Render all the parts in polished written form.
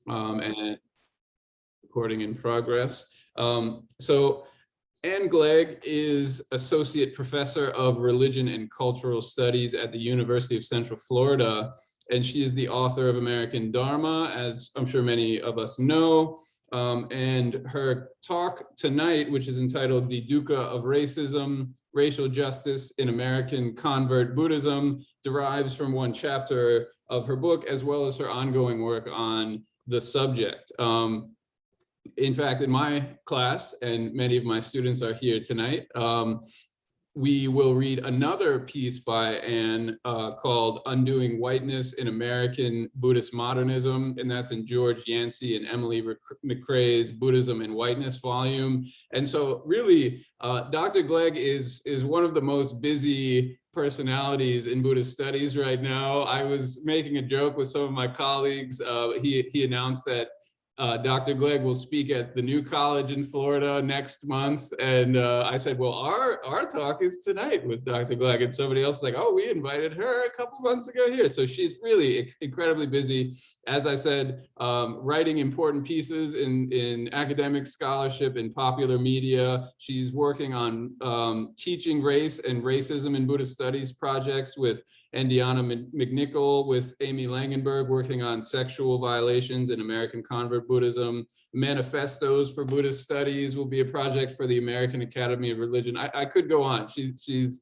and recording in progress. So Anne Gleig is Associate Professor of Religion and Cultural Studies at the University of Central Florida, and she is the author of American Dharma, as I'm sure many of us know. And her talk tonight, which is entitled The Dukkha of Racism, Racial Justice in American Convert Buddhism, derives from one chapter of her book, as well as her ongoing work on the subject. In fact, in my class, and many of my students are here tonight, we will read another piece by Anne called Undoing Whiteness in American Buddhist Modernism, and that's in George Yancey and Emily McCrae's Buddhism and Whiteness volume. And so really, Dr. Gleig is one of the most busy personalities in Buddhist studies right now. I was making a joke with some of my colleagues. He announced that Dr. Gleig will speak at the new college in Florida next month. And I said, well, our talk is tonight with Dr. Gleig. And somebody else was like, oh, we invited her a couple months ago here. So she's really incredibly busy. As I said, writing important pieces in academic scholarship and popular media. She's working on teaching race and racism in Buddhist studies projects with Andiana McNichol, with Amy Langenberg, working on sexual violations in American convert Buddhism. Manifestos for Buddhist Studies will be a project for the American Academy of Religion. I could go on.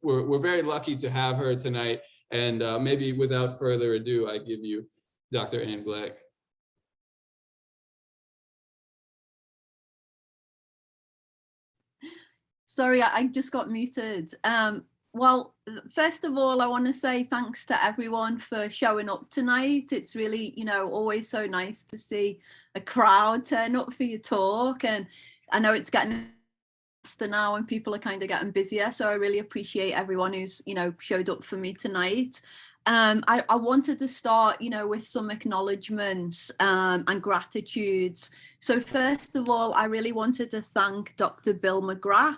We're very lucky to have her tonight. And maybe without further ado, I give you Dr. Anne Gleig. Sorry, I just got muted. Well, first of all, I want to say thanks to everyone for showing up tonight. It's really, always so nice to see a crowd turn up for your talk. And I know it's getting faster now and people are kind of getting busier. So I really appreciate everyone who's, showed up for me tonight. I wanted to start, with some acknowledgements and gratitudes. So first of all, I really wanted to thank Dr. Bill McGrath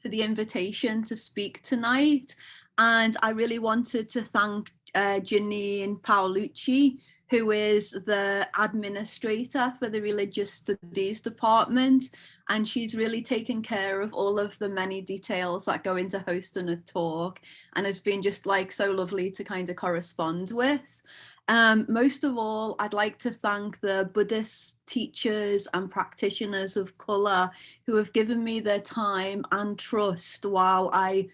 for the invitation to speak tonight. And I really wanted to thank Janine Paolucci, who is the administrator for the Religious Studies Department. And she's really taken care of all of the many details that go into hosting a talk, and has been just so lovely to kind of correspond with. Most of all, I'd like to thank the Buddhist teachers and practitioners of colour who have given me their time and trust while I,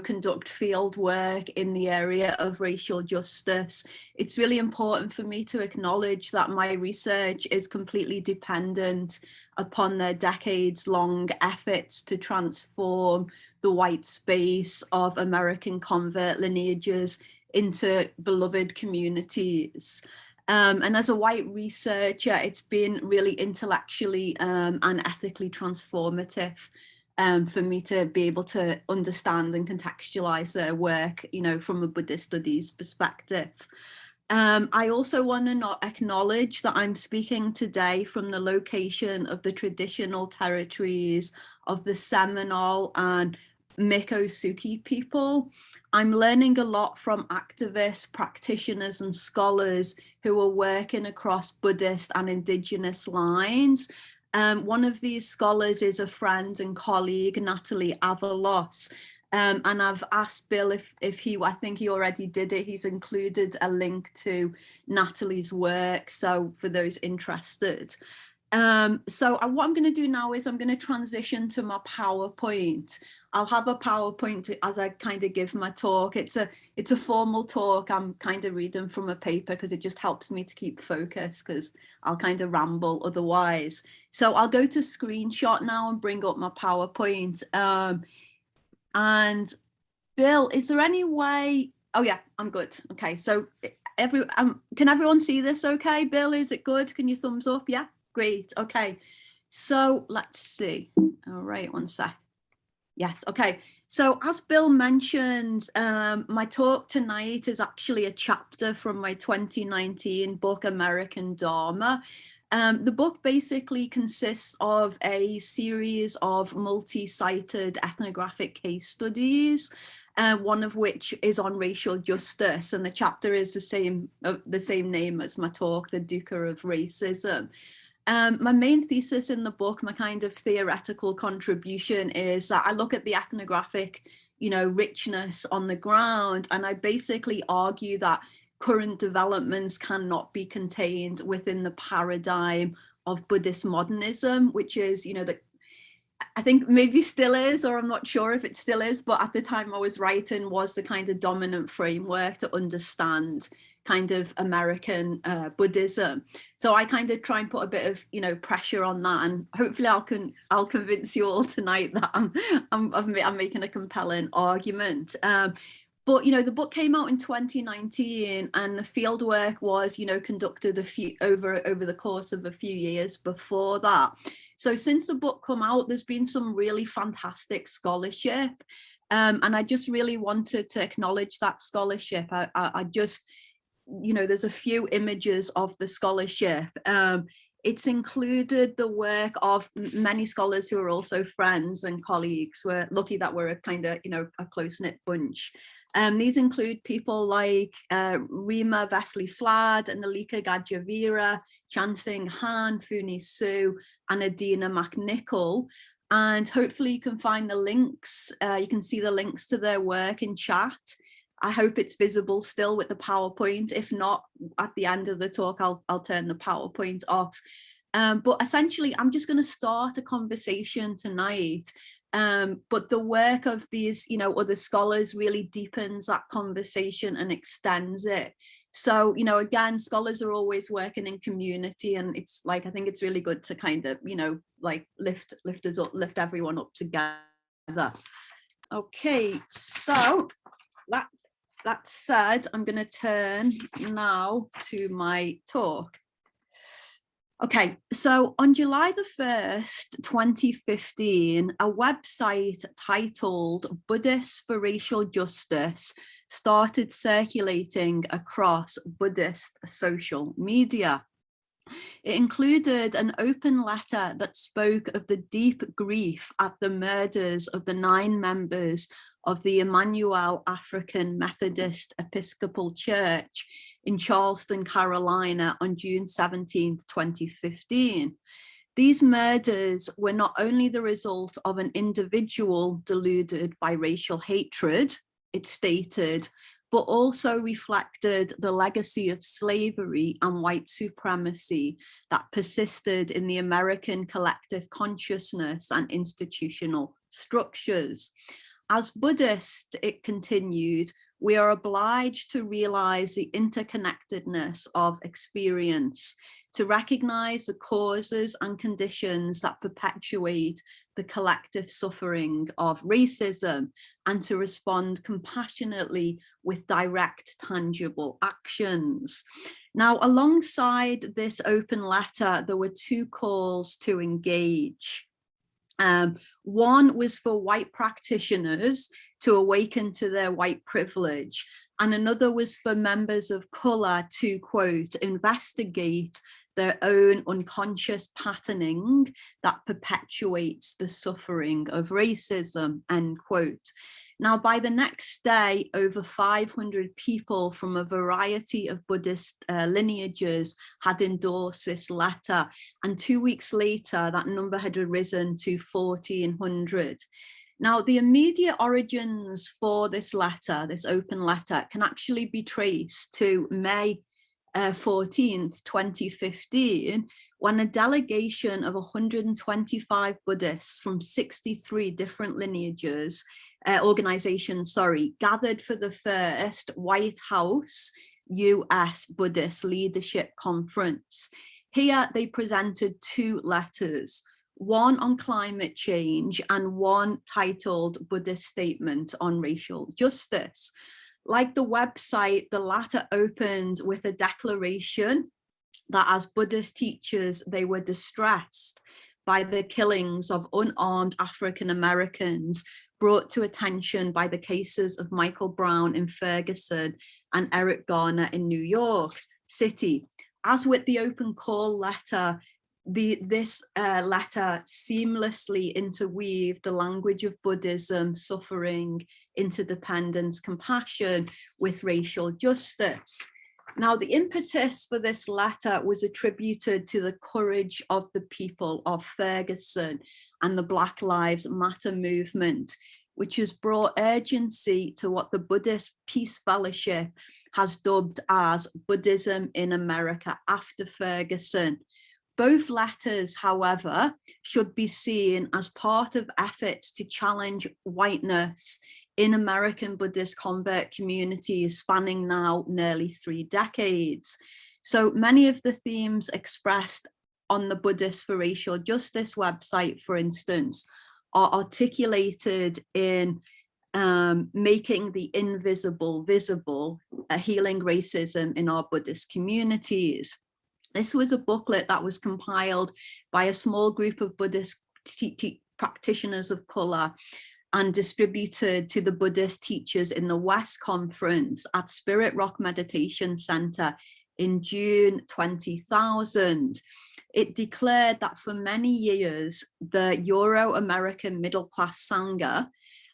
conduct field work in the area of racial justice. It's really important for me to acknowledge that my research is completely dependent upon their decades-long efforts to transform the white space of American convert lineages into beloved communities. And as a white researcher, it's been really intellectually and ethically transformative for me to be able to understand and contextualize their work, from a Buddhist studies perspective. I also want to acknowledge that I'm speaking today from the location of the traditional territories of the Seminole and Miccosukee people. I'm learning a lot from activists, practitioners, and scholars who are working across Buddhist and Indigenous lines. One of these scholars is a friend and colleague, Natalie Avalos. And I've asked Bill if he, I think he already did it, he's included a link to Natalie's work, so for those interested. So what I'm going to do now is I'm going to transition to my PowerPoint. I'll have a PowerPoint as I kind of give my talk. It's a formal talk. I'm kind of reading from a paper because it just helps me to keep focus, because I'll kind of ramble otherwise. So I'll go to screenshot now and bring up my PowerPoint. And Bill, is there any way? Oh yeah, I'm good. Okay, so can everyone see this okay? Bill, is it good? Can you thumbs up? Yeah. Great. Okay, so let's see. All right, one sec. Yes. Okay. So as Bill mentioned, my talk tonight is actually a chapter from my 2019 book, American Dharma. The book basically consists of a series of multi-sited ethnographic case studies one of which is on racial justice, and the chapter is the same name as my talk, The Dukkha of Racism. My main thesis in the book, my kind of theoretical contribution, is that I look at the ethnographic, richness on the ground, and I basically argue that current developments cannot be contained within the paradigm of Buddhist modernism, which is, I think maybe still is, or I'm not sure if it still is, but at the time I was writing was the kind of dominant framework to understand kind of American Buddhism. So I kind of try and put a bit of, pressure on that, and hopefully I'll convince you all tonight that I'm making a compelling argument. But, the book came out in 2019, and the fieldwork was, conducted over the course of a few years before that. So since the book come out, there's been some really fantastic scholarship. And I just really wanted to acknowledge that scholarship. I just, there's a few images of the scholarship. It's included the work of many scholars who are also friends and colleagues. We're lucky that we're a kind of, a close-knit bunch. These include people like Rima Vesely-Flad, Nalika Gadjavira, Chansing Han, Funi Su, and Adina McNichol. And hopefully you can find the links. You can see the links to their work in chat. I hope it's visible still with the PowerPoint. If not, at the end of the talk, I'll turn the PowerPoint off. But essentially, I'm just going to start a conversation tonight. But the work of these, other scholars really deepens that conversation and extends it. So, again, scholars are always working in community, and it's like, I think it's really good to kind of, like lift us up, lift everyone up together. Okay, so that said, I'm going to turn now to my talk. Okay, so on July the 1st, 2015, a website titled Buddhists for Racial Justice started circulating across Buddhist social media. It included an open letter that spoke of the deep grief at the murders of the 9 members of the Emmanuel African Methodist Episcopal Church in Charleston, Carolina on June 17, 2015. These murders were not only the result of an individual deluded by racial hatred, it stated, but also reflected the legacy of slavery and white supremacy that persisted in the American collective consciousness and institutional structures. As Buddhists, it continued, we are obliged to realize the interconnectedness of experience, to recognize the causes and conditions that perpetuate the collective suffering of racism, and to respond compassionately with direct, tangible actions. Now, alongside this open letter, there were 2 calls to engage. One was for white practitioners to awaken to their white privilege, and another was for members of color to, quote, investigate their own unconscious patterning that perpetuates the suffering of racism, end quote. Now, by the next day, over 500 people from a variety of Buddhist lineages had endorsed this letter. And 2 weeks later, that number had risen to 1,400. Now, the immediate origins for this letter, this open letter, can actually be traced to May 14th, 2015, when a delegation of 125 Buddhists from 63 different lineages, organizations, gathered for the first White House-U.S. Buddhist Leadership Conference. Here they presented 2 letters, one on climate change and one titled Buddhist Statement on Racial Justice. Like the website, the latter opened with a declaration that as Buddhist teachers, they were distressed by the killings of unarmed African Americans brought to attention by the cases of Michael Brown in Ferguson and Eric Garner in New York City. As with the open call letter, this letter seamlessly interweaved the language of Buddhism, suffering, interdependence, compassion with racial justice. Now, the impetus for this letter was attributed to the courage of the people of Ferguson and the Black Lives Matter movement, which has brought urgency to what the Buddhist Peace Fellowship has dubbed as Buddhism in America after Ferguson. Both letters, however, should be seen as part of efforts to challenge whiteness in American Buddhist convert communities spanning now nearly 3 decades. So many of the themes expressed on the Buddhists for Racial Justice website, for instance, are articulated in making the invisible visible, healing racism in our Buddhist communities. This was a booklet that was compiled by a small group of Buddhist practitioners of color and distributed to the Buddhist teachers in the West Conference at Spirit Rock Meditation Center in June 2000. It declared that for many years, the Euro-American middle-class Sangha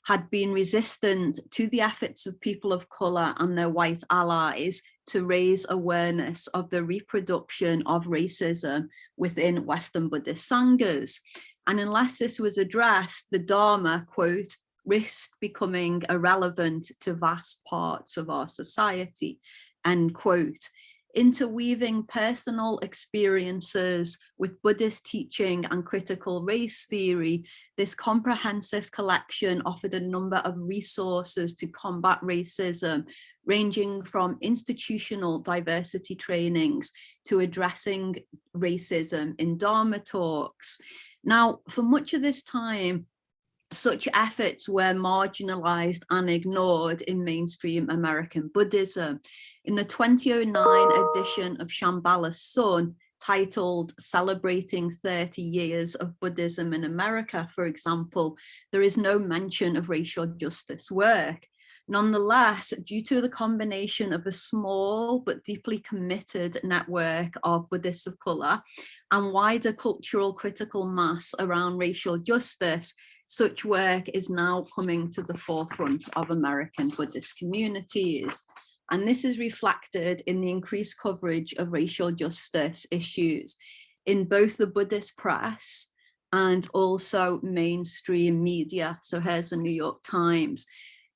had been resistant to the efforts of people of color and their white allies to raise awareness of the reproduction of racism within Western Buddhist Sanghas. And unless this was addressed, the Dharma, quote, risked becoming irrelevant to vast parts of our society, end quote. Interweaving personal experiences with Buddhist teaching and critical race theory, this comprehensive collection offered a number of resources to combat racism, ranging from institutional diversity trainings to addressing racism in Dharma talks. Now, for much of this time, such efforts were marginalized and ignored in mainstream American Buddhism. In the 2009 edition of Shambhala's Sun, titled Celebrating 30 Years of Buddhism in America, for example, there is no mention of racial justice work. Nonetheless, due to the combination of a small but deeply committed network of Buddhists of color and wider cultural critical mass around racial justice, such work is now coming to the forefront of American Buddhist communities. And this is reflected in the increased coverage of racial justice issues in both the Buddhist press and also mainstream media. So here's the New York Times.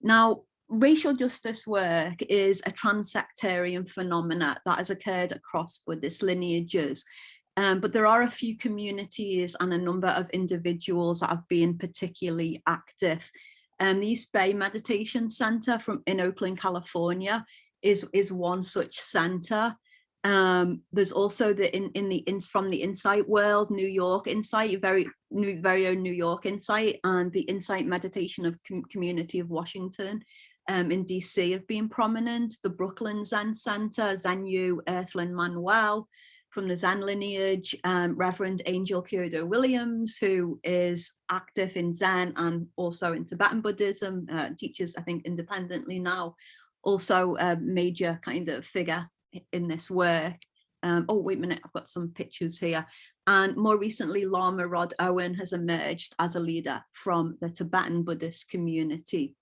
Now, racial justice work is a transsectarian phenomena that has occurred across Buddhist lineages. But there are a few communities and a number of individuals that have been particularly active. The East Bay Meditation Center in Oakland, California is one such center. There's also from the Insight World, New York Insight, very own New York Insight, and the Insight Meditation of Community of Washington in DC have been prominent. The Brooklyn Zen Center, Zen-Yu Earthland Manuel, from the Zen lineage, Reverend Angel Kyodo Williams, who is active in Zen and also in Tibetan Buddhism, teaches, I think, independently now, also a major kind of figure in this work. Oh, wait a minute, I've got some pictures here. And more recently, Lama Rod Owen has emerged as a leader from the Tibetan Buddhist community.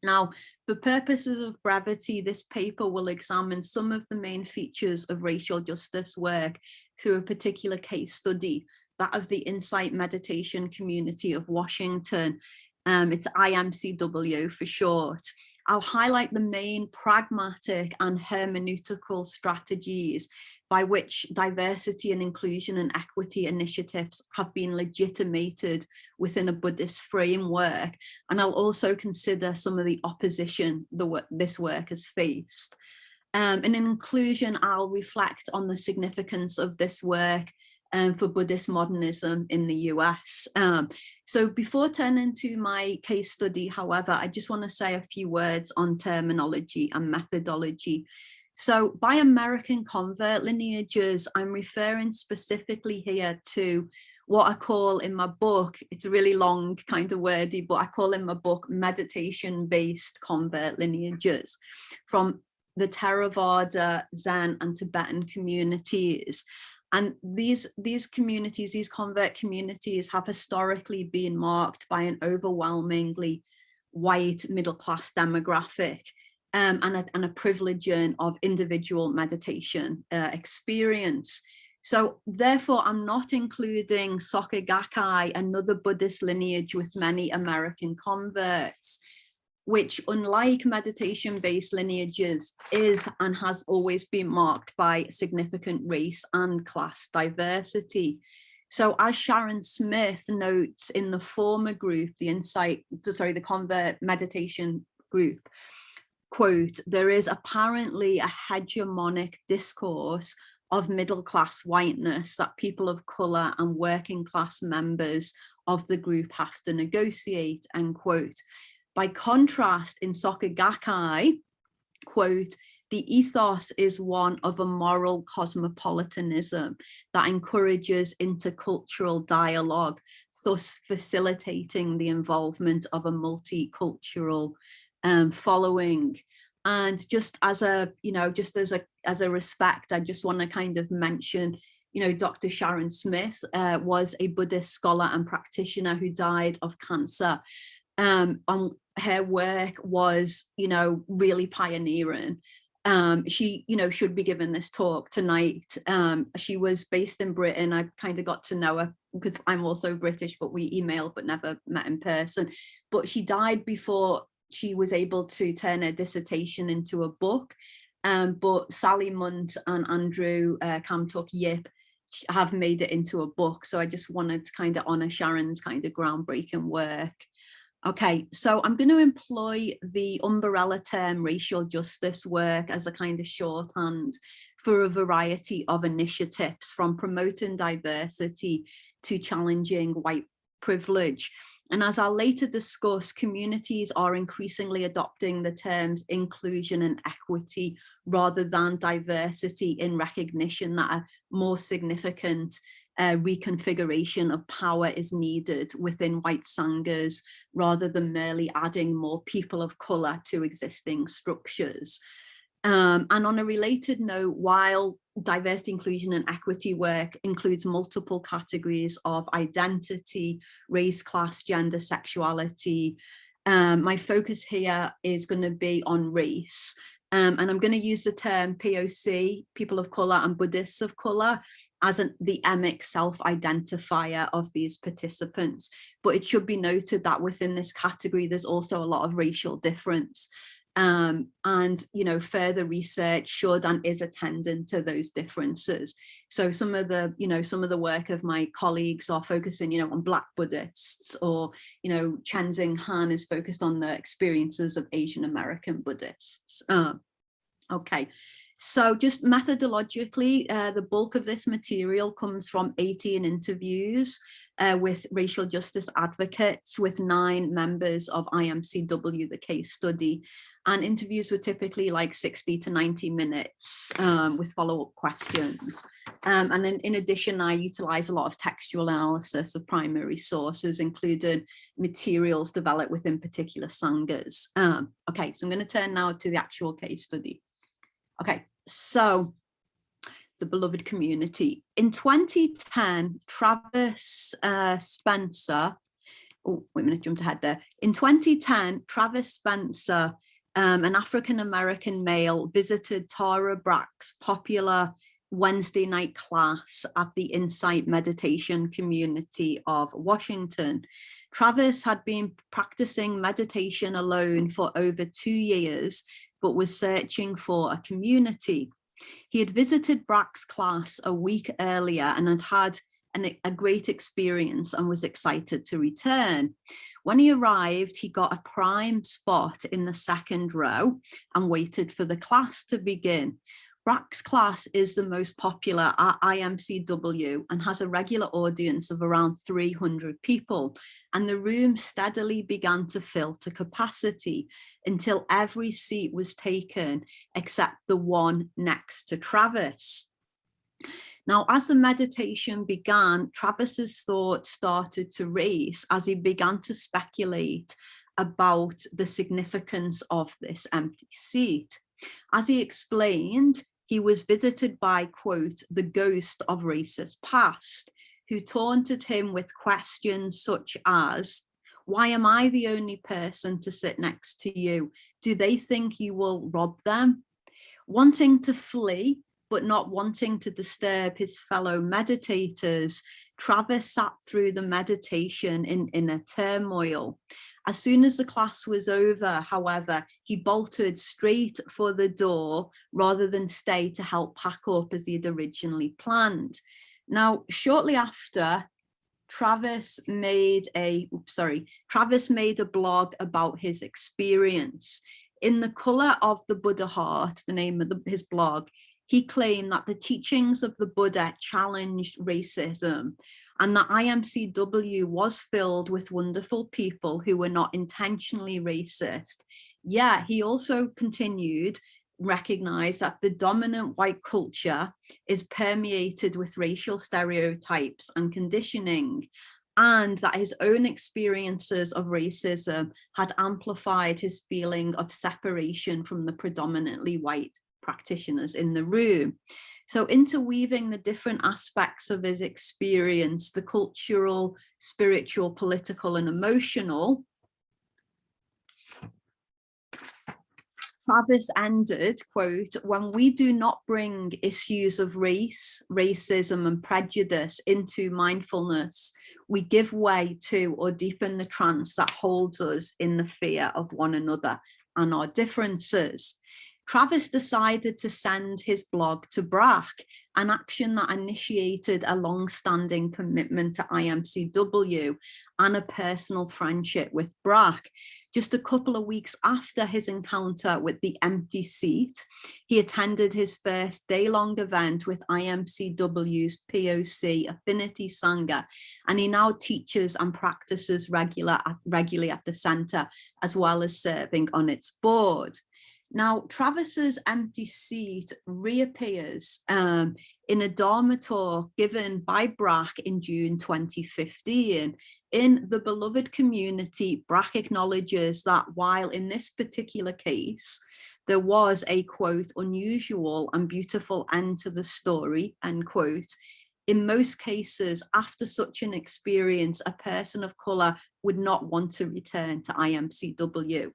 Now, for purposes of brevity, this paper will examine some of the main features of racial justice work through a particular case study, that of the Insight Meditation Community of Washington. It's IMCW for short. I'll highlight the main pragmatic and hermeneutical strategies by which diversity and inclusion and equity initiatives have been legitimated within a Buddhist framework. And I'll also consider some of the opposition this work has faced. And in inclusion, I'll reflect on the significance of this work for Buddhist modernism in the US. So before turning to my case study, however, I just want to say a few words on terminology and methodology. So by American convert lineages, I'm referring specifically here to what I call in my book, it's a really long kind of wordy, but I call in my book meditation-based convert lineages from the Theravada, Zen and Tibetan communities. And these communities, these convert communities, have historically been marked by an overwhelmingly white middle-class demographic, and a privileging of individual meditation experience. So therefore, I'm not including Soka Gakkai, another Buddhist lineage with many American converts, which, unlike meditation-based lineages, is and has always been marked by significant race and class diversity. So as Sharon Smith notes in the former group, the convert meditation group, quote, there is apparently a hegemonic discourse of middle-class whiteness that people of color and working class members of the group have to negotiate, end quote. By contrast, in Soka Gakkai, quote, the ethos is one of a moral cosmopolitanism that encourages intercultural dialogue, thus facilitating the involvement of a multicultural following. And just as a, just as a respect, I just want to kind of mention, Dr. Sharon Smith was a Buddhist scholar and practitioner who died of cancer. Her work was, really pioneering. She, should be given this talk tonight. She was based in Britain. I kind of got to know her because I'm also British, but we emailed but never met in person. But she died before she was able to turn her dissertation into a book. But Sally Munt and Andrew Kamtuk Yip have made it into a book. So I just wanted to kind of honor Sharon's kind of groundbreaking work. Okay, so I'm going to employ the umbrella term racial justice work as a kind of shorthand for a variety of initiatives, from promoting diversity to challenging white privilege. And as I'll later discuss, communities are increasingly adopting the terms inclusion and equity rather than diversity, in recognition that a more significant reconfiguration of power is needed within white sanghas, rather than merely adding more people of color to existing structures. And on a related note, while diversity, inclusion and equity work includes multiple categories of identity, race, class, gender, sexuality, my focus here is going to be on race. And I'm going to use the term POC, people of color, and Buddhists of color as the emic self-identifier of these participants. But it should be noted that within this category, there's also a lot of racial difference. And, further research should and is attendant to those differences. So some of the work of my colleagues are focusing, on Black Buddhists, or, Chenzing Han is focused on the experiences of Asian American Buddhists. Okay. So just methodologically, the bulk of this material comes from 18 interviews with racial justice advocates with 9 members of IMCW, the case study. And interviews were typically like 60 to 90 minutes with follow-up questions. And then in addition, I utilize a lot of textual analysis of primary sources, including materials developed within particular sanghas. Okay, so I'm going to turn now to the actual case study. Okay, so the beloved community. In 2010, Travis Spencer, oh, wait a minute, jumped ahead there. In 2010, Travis Spencer, an African-American male, visited Tara Brach's popular Wednesday night class at the Insight Meditation community of Washington. Travis had been practicing meditation alone for over 2 years, but was searching for a community. He had visited Brach's class a week earlier and had had a great experience and was excited to return. When he arrived, he got a prime spot in the second row and waited for the class to begin. Brach's class is the most popular at IMCW and has a regular audience of around 300 people, and the room steadily began to fill to capacity until every seat was taken except the one next to Travis. Now, as the meditation began, Travis's thoughts started to race as he began to speculate about the significance of this empty seat. As he explained, he was visited by, quote, the ghost of racist past, who taunted him with questions such as, why am I the only person to sit next to you? Do they think you will rob them? Wanting to flee, but not wanting to disturb his fellow meditators, Travis sat through the meditation in inner turmoil. As soon as the class was over, however, he bolted straight for the door rather than stay to help pack up as he had originally planned. Now, shortly after, Travis made a blog about his experience. In The Color of the Buddha Heart, the name of his blog, he claimed that the teachings of the Buddha challenged racism and that IMCW was filled with wonderful people who were not intentionally racist. Yeah, he also continued, recognize that the dominant white culture is permeated with racial stereotypes and conditioning, and that his own experiences of racism had amplified his feeling of separation from the predominantly white practitioners in the room. So interweaving the different aspects of his experience, the cultural, spiritual, political, and emotional, Travis ended, quote, when we do not bring issues of race, racism, and prejudice into mindfulness, we give way to or deepen the trance that holds us in the fear of one another and our differences. Travis decided to send his blog to BRAC, an action that initiated a long-standing commitment to IMCW and a personal friendship with BRAC. Just a couple of weeks after his encounter with the empty seat, he attended his first day-long event with IMCW's POC Affinity Sangha, and he now teaches and practices regularly at the center, as well as serving on its board. Now, Travis's empty seat reappears in a Dharma talk given by BRAC in June 2015. In the beloved community, BRAC acknowledges that while in this particular case, there was a, quote, unusual and beautiful end to the story, end quote, in most cases, after such an experience, a person of color would not want to return to IMCW.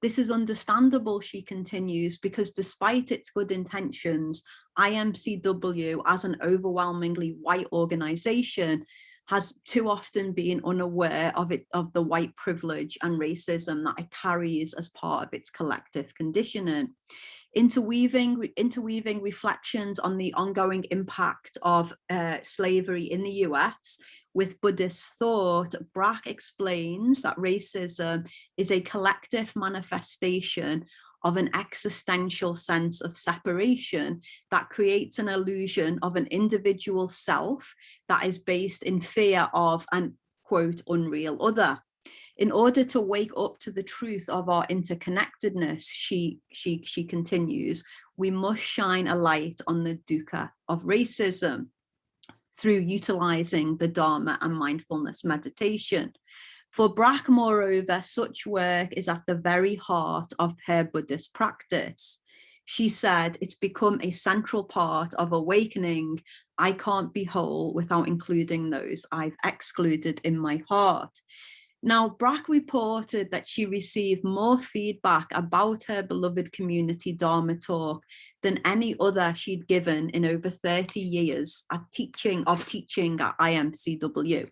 This is understandable, she continues, because despite its good intentions, IMCW, as an overwhelmingly white organization, has too often been unaware of the white privilege and racism that it carries as part of its collective conditioning. Interweaving reflections on the ongoing impact of slavery in the US with Buddhist thought, BRAC explains that racism is a collective manifestation of an existential sense of separation that creates an illusion of an individual self that is based in fear of an, quote, unreal other. In order to wake up to the truth of our interconnectedness, she continues, we must shine a light on the dukkha of racism through utilizing the Dharma and mindfulness meditation. For BRAC, moreover, such work is at the very heart of her Buddhist practice. She said, it's become a central part of awakening. I can't be whole without including those I've excluded in my heart. Now, BRAC reported that she received more feedback about her beloved community Dharma talk than any other she'd given in over 30 years of teaching at IMCW.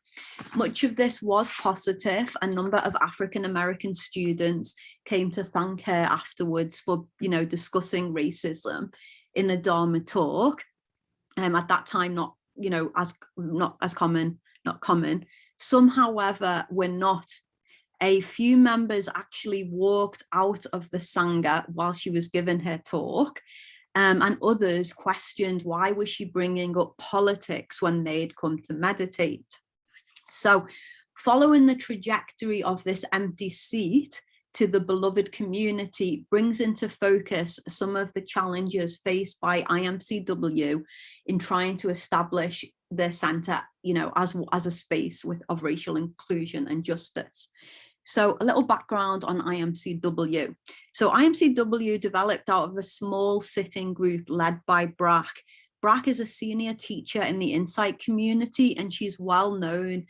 Much of this was positive. A number of African-American students came to thank her afterwards for, discussing racism in a Dharma talk. At that time, not common. Some, however, were not. A few members actually walked out of the Sangha while she was giving her talk, and others questioned why was she bringing up politics when they'd come to meditate. So following the trajectory of this empty seat to the beloved community brings into focus some of the challenges faced by IMCW in trying to establish their center, as a space of racial inclusion and justice. So a little background on IMCW. So IMCW developed out of a small sitting group led by Brack. Brack is a senior teacher in the Insight community, and she's well known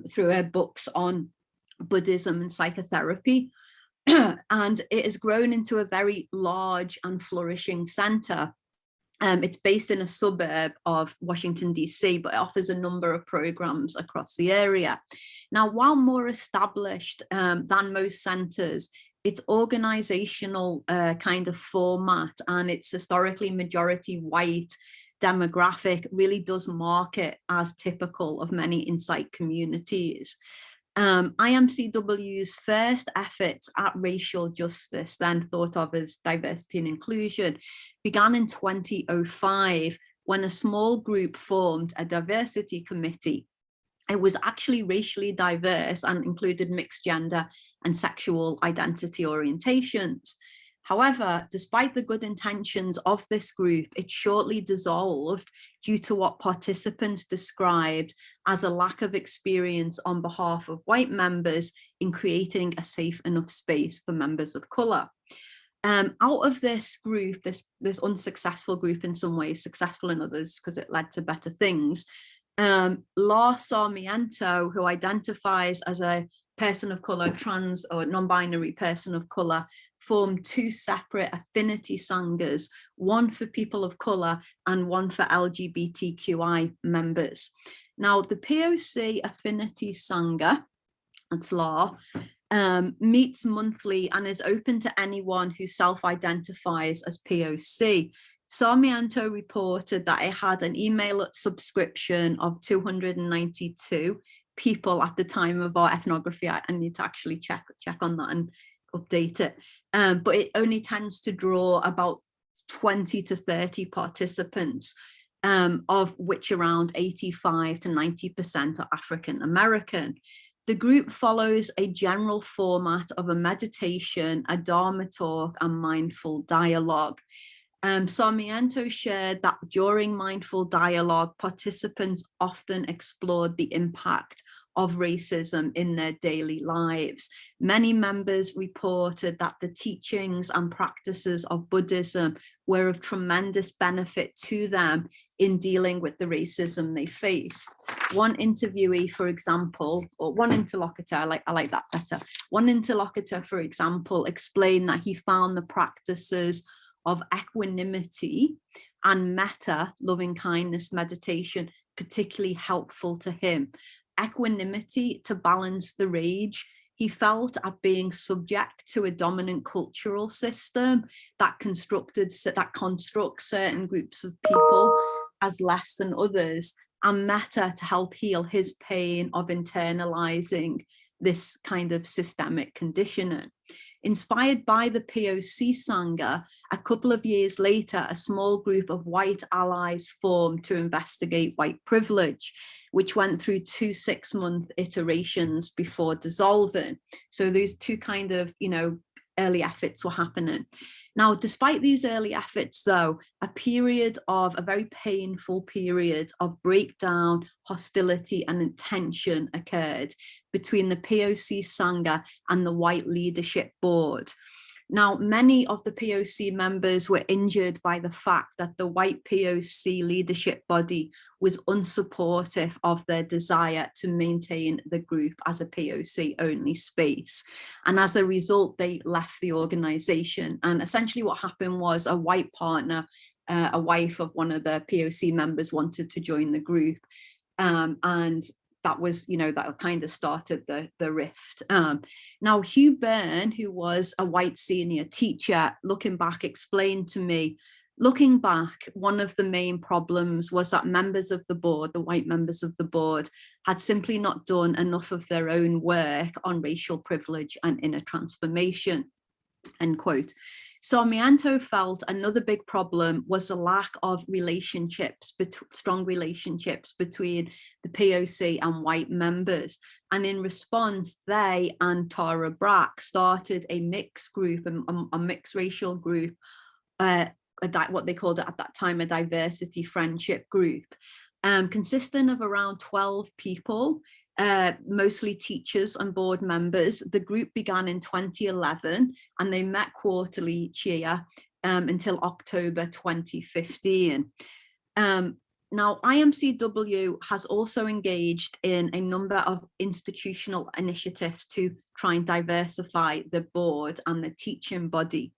through her books on Buddhism and psychotherapy. And it has grown into a very large and flourishing center. It's based in a suburb of Washington, D.C., but it offers a number of programs across the area. Now, while more established than most centers, its organizational kind of format and its historically majority white demographic really does mark it as typical of many Insight communities. IMCW's first efforts at racial justice, then thought of as diversity and inclusion, began in 2005 when a small group formed a diversity committee. It was actually racially diverse and included mixed gender and sexual identity orientations. However, despite the good intentions of this group, it shortly dissolved due to what participants described as a lack of experience on behalf of white members in creating a safe enough space for members of color. Out of this group, this unsuccessful group in some ways, successful in others because it led to better things, La Sarmiento, who identifies as a person of color, trans or non-binary person of color, formed two separate affinity sanghas, one for people of color and one for LGBTQI members. Now, the POC affinity sangha, that's law, meets monthly and is open to anyone who self-identifies as POC. Sarmiento reported that it had an email subscription of 292 people at the time of our ethnography. I need to actually check on that and update it. But it only tends to draw about 20 to 30 participants, of which around 85 to 90% are African American. The group follows a general format of a meditation, a Dharma talk, and mindful dialogue. Sarmiento shared that during mindful dialogue, participants often explored the impact of racism in their daily lives. Many members reported that the teachings and practices of Buddhism were of tremendous benefit to them in dealing with the racism they faced. One interviewee, for example, or one interlocutor, I like that better. One interlocutor, for example, explained that he found the practices of equanimity and metta, loving kindness meditation, particularly helpful to him. Equanimity to balance the rage he felt at being subject to a dominant cultural system that constructs certain groups of people as less than others, and metta to help heal his pain of internalizing this kind of systemic conditioning. Inspired by the POC Sangha, a couple of years later, a small group of white allies formed to investigate white privilege, which went through 2 6-month iterations before dissolving. So these two kind of, early efforts were happening. Now, despite these early efforts, though, a very painful period of breakdown, hostility, and tension occurred between the POC Sangha and the White Leadership Board. Now, many of the POC members were injured by the fact that the white POC leadership body was unsupportive of their desire to maintain the group as a POC only space. And as a result, they left the organization. And essentially what happened was a white partner, a wife of one of the POC members, wanted to join the group. And that was, that kind of started the rift. Now, Hugh Byrne, who was a white senior teacher, looking back, explained to me, looking back, one of the main problems was that members of the board, the white members of the board, had simply not done enough of their own work on racial privilege and inner transformation, end quote. Sarmiento felt another big problem was the lack of strong relationships between the POC and white members. And in response, they and Tara Brach started a mixed group, a mixed racial group, what they called it at that time, a diversity friendship group, consisting of around 12 people. mostly teachers and board members. The group began in 2011 and they met quarterly each year until October 2015. Now, IMCW has also engaged in a number of institutional initiatives to try and diversify the board and the teaching body.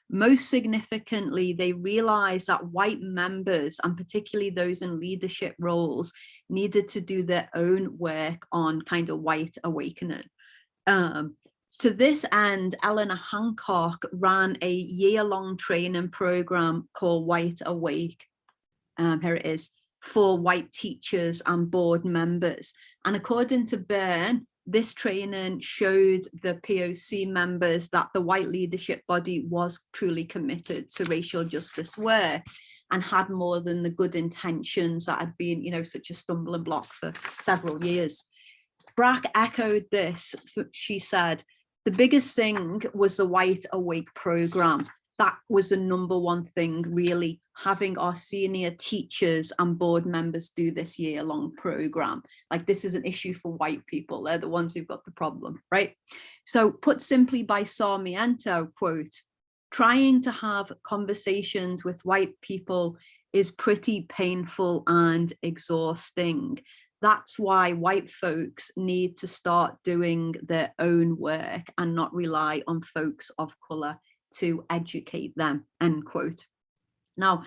Most significantly, they realized that white members, and particularly those in leadership roles, needed to do their own work on kind of white awakening. To this end, Eleanor Hancock ran a year-long training program called White Awake. Here it is, for white teachers and board members. And according to Byrne, this training showed the POC members that the white leadership body was truly committed to racial justice work and had more than the good intentions that had been, you know, such a stumbling block for several years. Brack echoed this. She said, the biggest thing was the White Awake program. That was the number one thing, really, having our senior teachers and board members do this year-long program. Like, this is an issue for white people. They're the ones who've got the problem, right? So put simply by Sarmiento, quote, trying to have conversations with white people is pretty painful and exhausting. That's why white folks need to start doing their own work and not rely on folks of color to educate them, end quote. Now,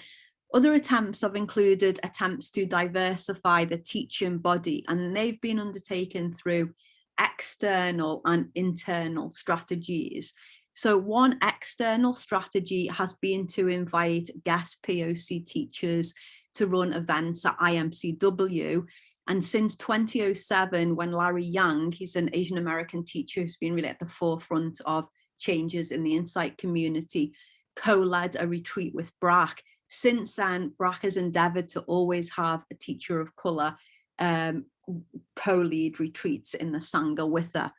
other attempts have included attempts to diversify the teaching body, and they've been undertaken through external and internal strategies. So one external strategy has been to invite guest POC teachers to run events at IMCW. And since 2007, when Larry Yang, he's an Asian American teacher who's been really at the forefront of changes in the Insight community, co-led a retreat with Brack. Since then, Brack has endeavored to always have a teacher of color co-lead retreats in the Sangha with her.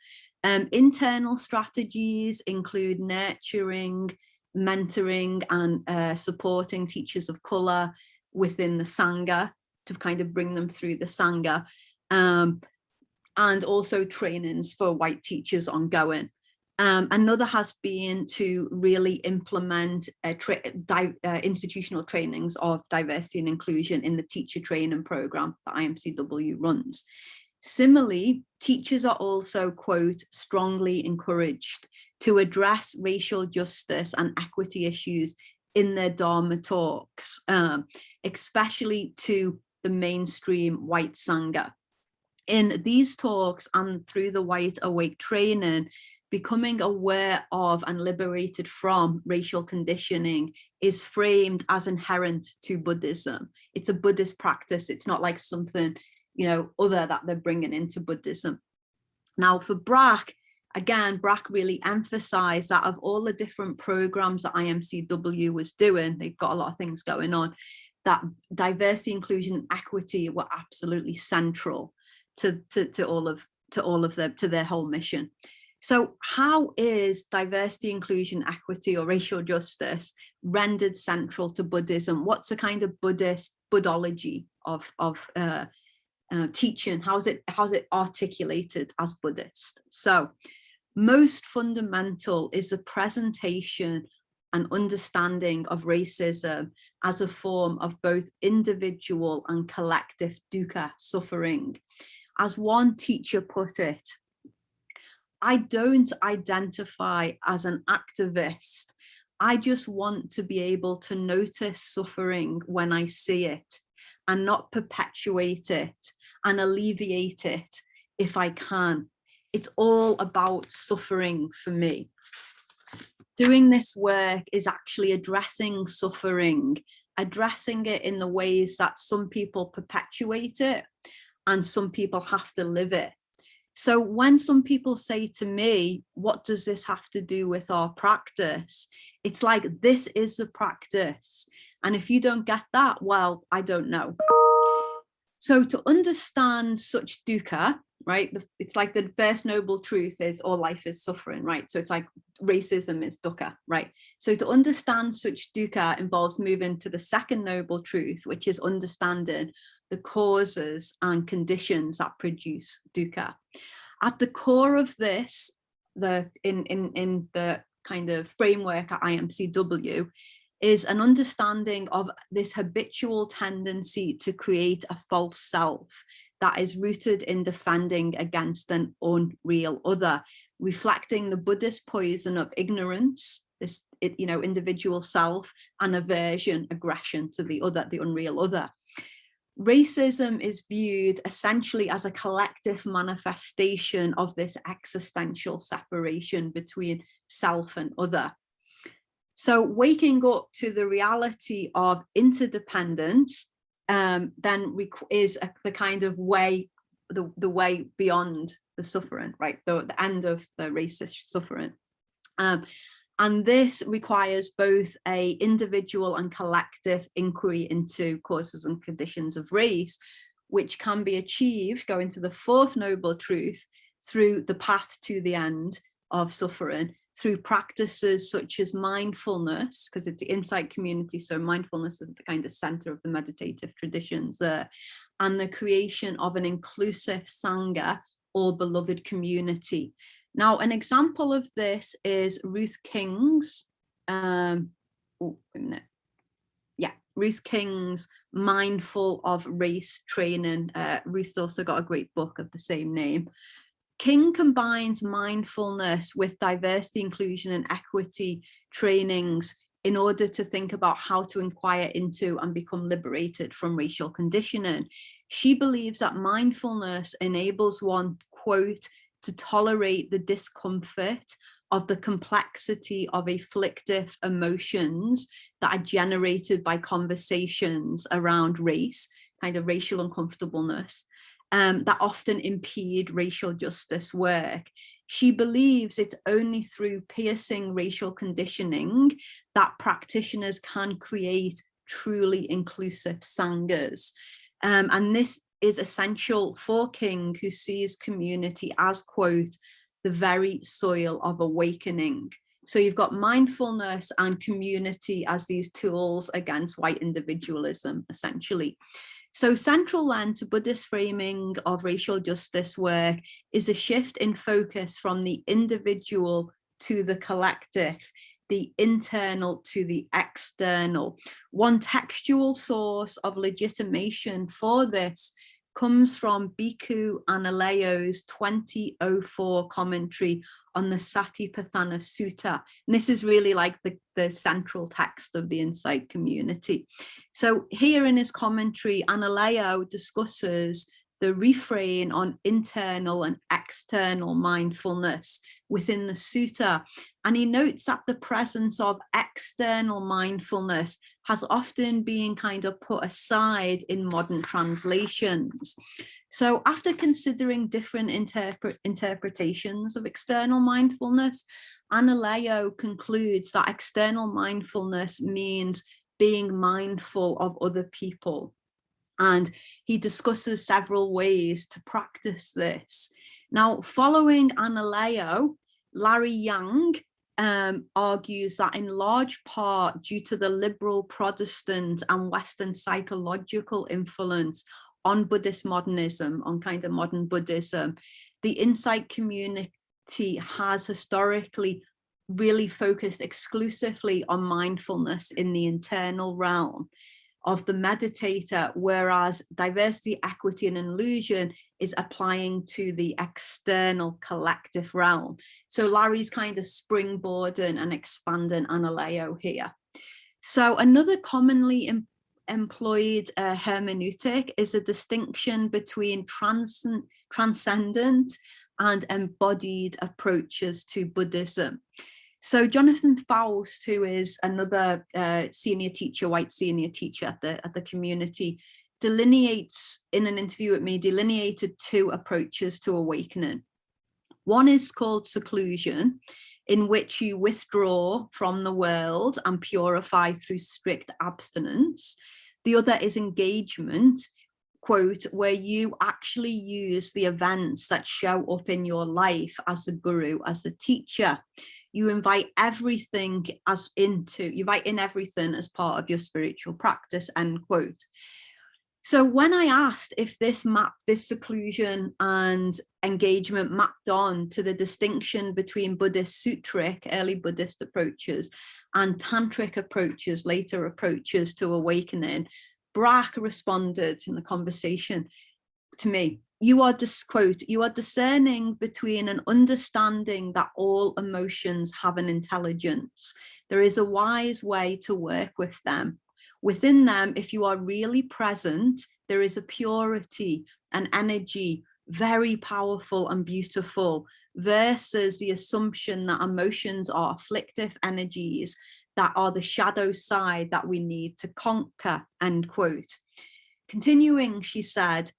Internal strategies include nurturing, mentoring, and supporting teachers of color within the Sangha to kind of bring them through the Sangha, and also trainings for white teachers ongoing. Another has been to really implement institutional trainings of diversity and inclusion in the teacher training program that IMCW runs. Similarly, teachers are also, quote, strongly encouraged to address racial justice and equity issues in their Dharma talks, especially to the mainstream white Sangha. In these talks and through the White Awake training, becoming aware of and liberated from racial conditioning is framed as inherent to Buddhism. It's a Buddhist practice. It's not like something, you know, other that they're bringing into Buddhism. Now for Brack, again, Brack really emphasized that of all the different programs that IMCW was doing, they've got a lot of things going on, that diversity, inclusion, and equity were absolutely central to their whole mission. So how is diversity, inclusion, equity, or racial justice rendered central to Buddhism? What's a kind of Buddhist Buddhology of teaching? How's it articulated as Buddhist? So most fundamental is the presentation and understanding of racism as a form of both individual and collective dukkha, suffering. As one teacher put it, I don't identify as an activist. I just want to be able to notice suffering when I see it and not perpetuate it and alleviate it if I can. It's all about suffering for me. Doing this work is actually addressing suffering, addressing it in the ways that some people perpetuate it and some people have to live it. So when some people say to me, what does this have to do with our practice? It's like, this is the practice. And if you don't get that, well, I don't know. So to understand such dukkha, right? It's like the first noble truth is all life is suffering, right? So it's like racism is dukkha, right? So to understand such dukkha involves moving to the second noble truth, which is understanding the causes and conditions that produce dukkha. At the core of this, in the kind of framework at IMCW, is an understanding of this habitual tendency to create a false self that is rooted in defending against an unreal other, reflecting the Buddhist poison of ignorance, this individual self, and aversion, aggression to the other, the unreal other. Racism is viewed essentially as a collective manifestation of this existential separation between self and other. So waking up to the reality of interdependence then is the kind of way, the way beyond the suffering, right? The end of the racist suffering. And this requires both a individual and collective inquiry into causes and conditions of race, which can be achieved, going to the fourth noble truth, through the path to the end of suffering, through practices such as mindfulness, because it's the insight community, so mindfulness is the kind of center of the meditative traditions there, and the creation of an inclusive sangha, or beloved community. Now, an example of this is Ruth King's, Ruth King's Mindful of Race training. Ruth's also got a great book of the same name. King combines mindfulness with diversity, inclusion, and equity trainings in order to think about how to inquire into and become liberated from racial conditioning. She believes that mindfulness enables one, quote, to tolerate the discomfort of the complexity of afflictive emotions that are generated by conversations around race, kind of racial uncomfortableness, that often impede racial justice work. She believes it's only through piercing racial conditioning that practitioners can create truly inclusive sanghas. And this is essential for King, who sees community as, quote, the very soil of awakening. So you've got mindfulness and community as these tools against white individualism, essentially. So central then to Buddhist framing of racial justice work is a shift in focus from the individual to the collective, the internal to the external. One textual source of legitimation for this comes from Bhikkhu Analayo's 2004 commentary on the Satipatthana Sutta. And this is really like the central text of the Insight community. So here in his commentary, Analayo discusses the refrain on internal and external mindfulness within the sutta. And he notes that the presence of external mindfulness has often been kind of put aside in modern translations. So after considering different interpretations of external mindfulness, Analayo concludes that external mindfulness means being mindful of other people. And he discusses several ways to practice this. Now, following Analayo, Larry Yang argues that in large part due to the liberal Protestant and Western psychological influence on Buddhist modernism, on kind of modern Buddhism, the Insight community has historically really focused exclusively on mindfulness in the internal realm of the meditator, whereas diversity, equity, and inclusion is applying to the external collective realm. So Larry's kind of springboarding and expanding Analayo here. So another commonly employed hermeneutic is a distinction between transcendent and embodied approaches to Buddhism. So Jonathan Faust, who is another senior teacher, white senior teacher at the community, delineates, in an interview with me, delineated two approaches to awakening. One is called seclusion, in which you withdraw from the world and purify through strict abstinence. The other is engagement, quote, where you actually use the events that show up in your life as a guru, as a teacher. You invite everything you invite in everything as part of your spiritual practice, end quote. So when I asked if this seclusion and engagement mapped on to the distinction between Buddhist sutric, early Buddhist approaches, and tantric approaches, later approaches to awakening, Brack responded in the conversation to me, you are, quote, you are discerning between an understanding that all emotions have an intelligence. There is a wise way to work with them. Within them, if you are really present, there is a purity, an energy, very powerful and beautiful, versus the assumption that emotions are afflictive energies that are the shadow side that we need to conquer, end quote. Continuing, she said,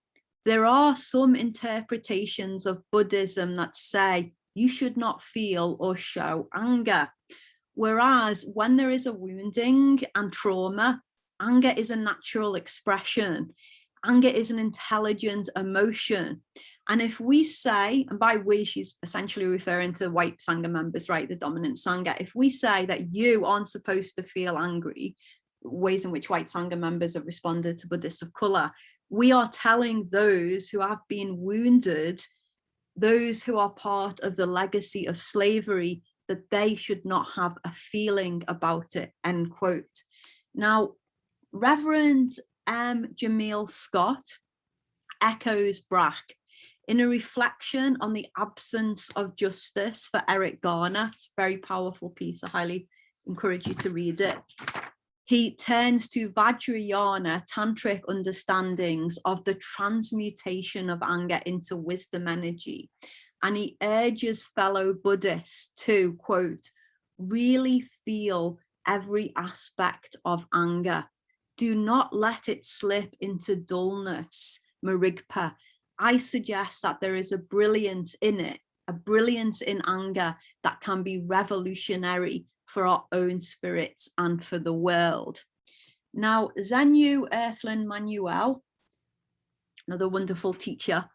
there are some interpretations of Buddhism that say you should not feel or show anger. Whereas when there is a wounding and trauma, anger is a natural expression. Anger is an intelligent emotion. And if we say, and by we, she's essentially referring to white Sangha members, right, the dominant Sangha. If we say that you aren't supposed to feel angry, ways in which white Sangha members have responded to Buddhists of color, we are telling those who have been wounded, those who are part of the legacy of slavery, that they should not have a feeling about it, end quote. Now, Reverend M. Jamil Scott echoes Brack in a reflection on the absence of justice for Eric Garner. It's a very powerful piece. I highly encourage you to read it. He turns to Vajrayana tantric understandings of the transmutation of anger into wisdom energy. And he urges fellow Buddhists to, quote, really feel every aspect of anger. Do not let it slip into dullness, Marigpa. I suggest that there is a brilliance in it, a brilliance in anger that can be revolutionary for our own spirits and for the world. Now, Zenu Earthland Manuel, another wonderful teacher,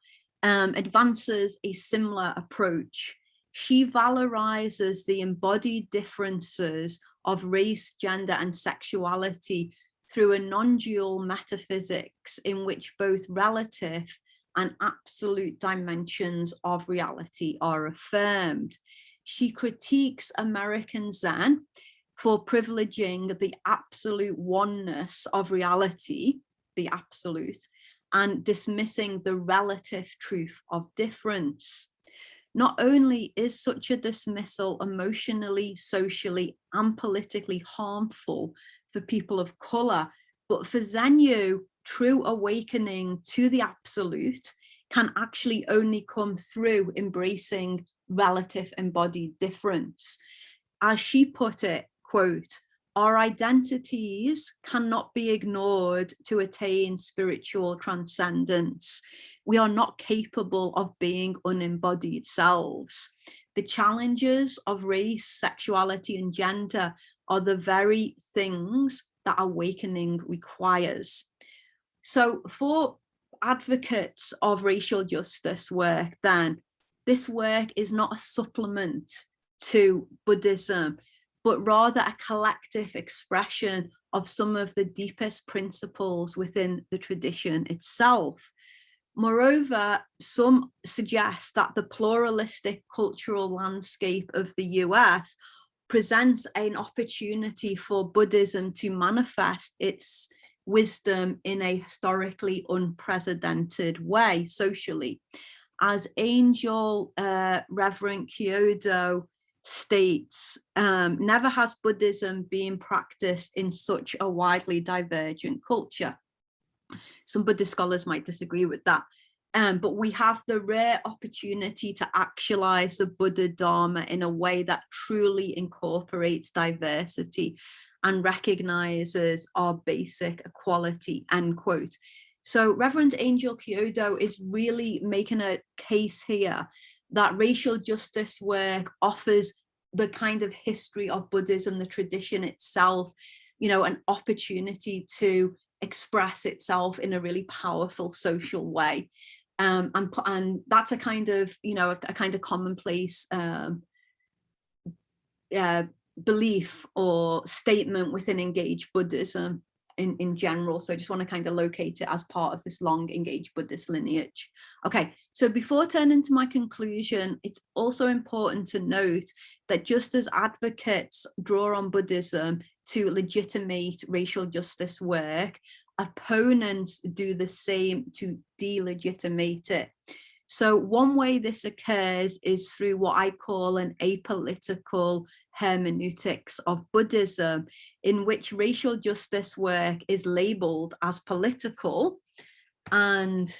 advances a similar approach. She valorizes the embodied differences of race, gender, and sexuality through a non-dual metaphysics in which both relative and absolute dimensions of reality are affirmed. She critiques American Zen for privileging the absolute oneness of reality, the absolute, and dismissing the relative truth of difference. Not only is such a dismissal emotionally, socially, and politically harmful for people of color, but for Zenu, true awakening to the absolute can actually only come through embracing relative embodied difference. As she put it, quote, our identities cannot be ignored to attain spiritual transcendence. We are not capable of being unembodied selves. The challenges of race, sexuality, and gender are the very things that awakening requires. So for advocates of racial justice work, then, this work is not a supplement to Buddhism, but rather a collective expression of some of the deepest principles within the tradition itself. Moreover, some suggest that the pluralistic cultural landscape of the US presents an opportunity for Buddhism to manifest its wisdom in a historically unprecedented way socially. As Angel Reverend Kyodo states, never has Buddhism been practiced in such a widely divergent culture. Some Buddhist scholars might disagree with that, but we have the rare opportunity to actualize the Buddha Dharma in a way that truly incorporates diversity and recognizes our basic equality, end quote. So Reverend Angel Kyodo is really making a case here that racial justice work offers the kind of history of Buddhism, the tradition itself, you know, an opportunity to express itself in a really powerful social way. And that's a kind of, you know, a kind of commonplace belief or statement within engaged Buddhism, in general. So I just want to kind of locate it as part of this long engaged Buddhist lineage. Okay, so before turning to my conclusion, it's also important to note that just as advocates draw on Buddhism to legitimate racial justice work, opponents do the same to delegitimate it. So one way this occurs is through what I call an apolitical hermeneutics of Buddhism, in which racial justice work is labeled as political and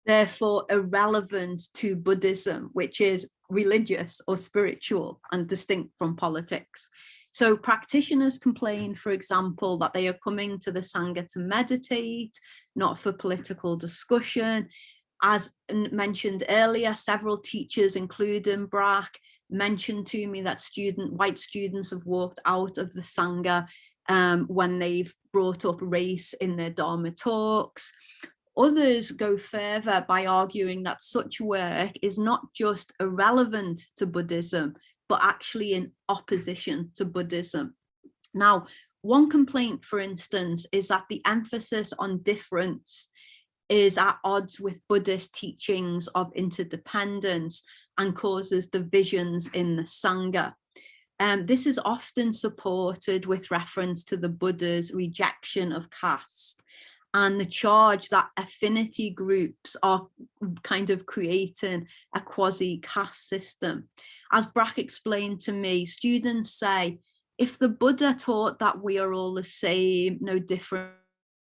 therefore irrelevant to Buddhism, which is religious or spiritual and distinct from politics. So practitioners complain, for example, that they are coming to the Sangha to meditate, not for political discussion. As mentioned earlier, several teachers, including Brack, mentioned to me that white students have walked out of the Sangha when they've brought up race in their Dharma talks. Others go further by arguing that such work is not just irrelevant to Buddhism, but actually in opposition to Buddhism. Now, one complaint, for instance, is that the emphasis on difference is at odds with Buddhist teachings of interdependence and causes divisions in the Sangha. This is often supported with reference to the Buddha's rejection of caste and the charge that affinity groups are kind of creating a quasi-caste system. As Brack explained to me, students say, if the Buddha taught that we are all the same, no difference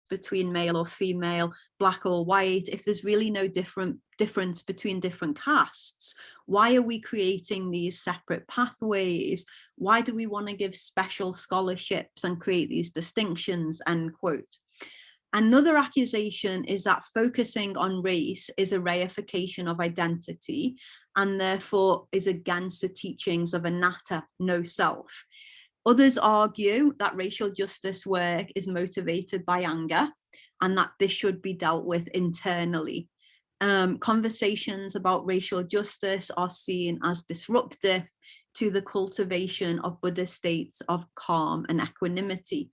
between male or female, black or white, if there's really no difference between different castes, why are we creating these separate pathways? Why do we want to give special scholarships and create these distinctions, end quote. Another accusation is that focusing on race is a reification of identity and therefore is against the teachings of anatta, no self. Others argue that racial justice work is motivated by anger and that this should be dealt with internally. Conversations about racial justice are seen as disruptive to the cultivation of Buddhist states of calm and equanimity.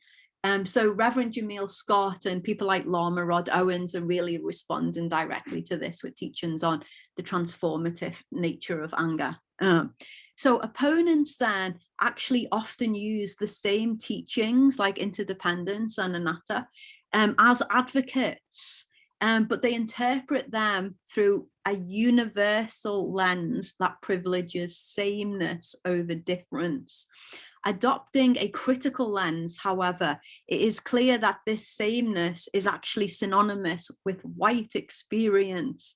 So Reverend Jamil Scott and people like Lama Rod Owens are really responding directly to this with teachings on the transformative nature of anger. So opponents then actually often use the same teachings like interdependence and anatta as advocates, but they interpret them through a universal lens that privileges sameness over difference. Adopting a critical lens, however, it is clear that this sameness is actually synonymous with white experience.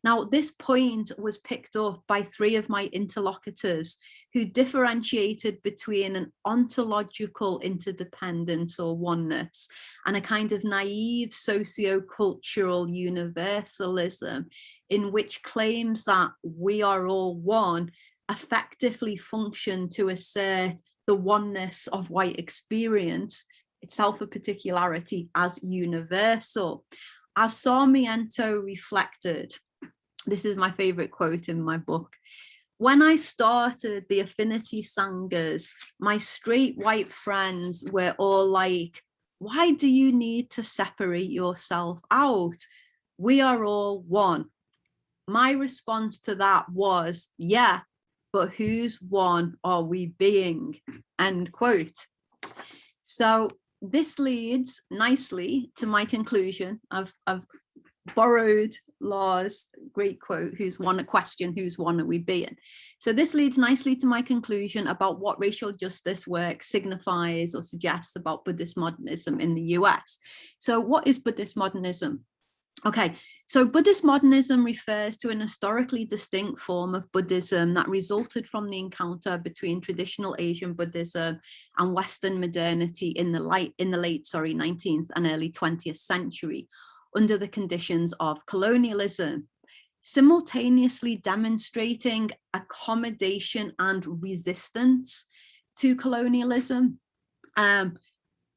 Now, this point was picked up by 3 of my interlocutors who differentiated between an ontological interdependence or oneness and a kind of naive socio-cultural universalism in which claims that we are all one effectively function to assert the oneness of white experience, itself a particularity, as universal. As Sarmiento reflected, this is my favorite quote in my book, when I started the affinity sanghas, my straight white friends were all like, why do you need to separate yourself out? We are all one. My response to that was, yeah, but whose one are we being? End quote. So this leads nicely to my conclusion. I've borrowed Law's great quote, who's one, a question, whose one are we being? So this leads nicely to my conclusion about what racial justice work signifies or suggests about Buddhist modernism in the US. So what is Buddhist modernism? Okay, so Buddhist modernism refers to an historically distinct form of Buddhism that resulted from the encounter between traditional Asian Buddhism and Western modernity in the late 19th and early 20th century under the conditions of colonialism, simultaneously demonstrating accommodation and resistance to colonialism.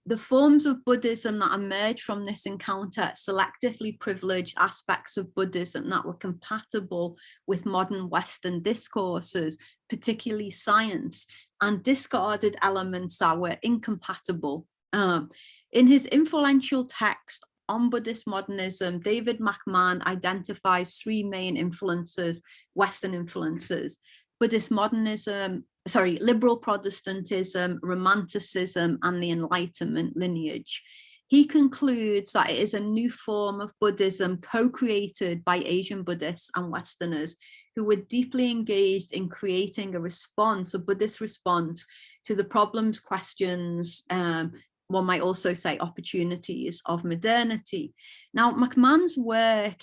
The forms of Buddhism that emerged from this encounter selectively privileged aspects of Buddhism that were compatible with modern Western discourses, particularly science, and discarded elements that were incompatible In his influential text on Buddhist modernism, David McMahon identifies three main influences, Western influences: Buddhist modernism, liberal Protestantism, Romanticism, and the Enlightenment lineage. He concludes that it is a new form of Buddhism co-created by Asian Buddhists and Westerners who were deeply engaged in creating a response, a Buddhist response to the problems, questions, one might also say opportunities of modernity. Now, McMahon's work,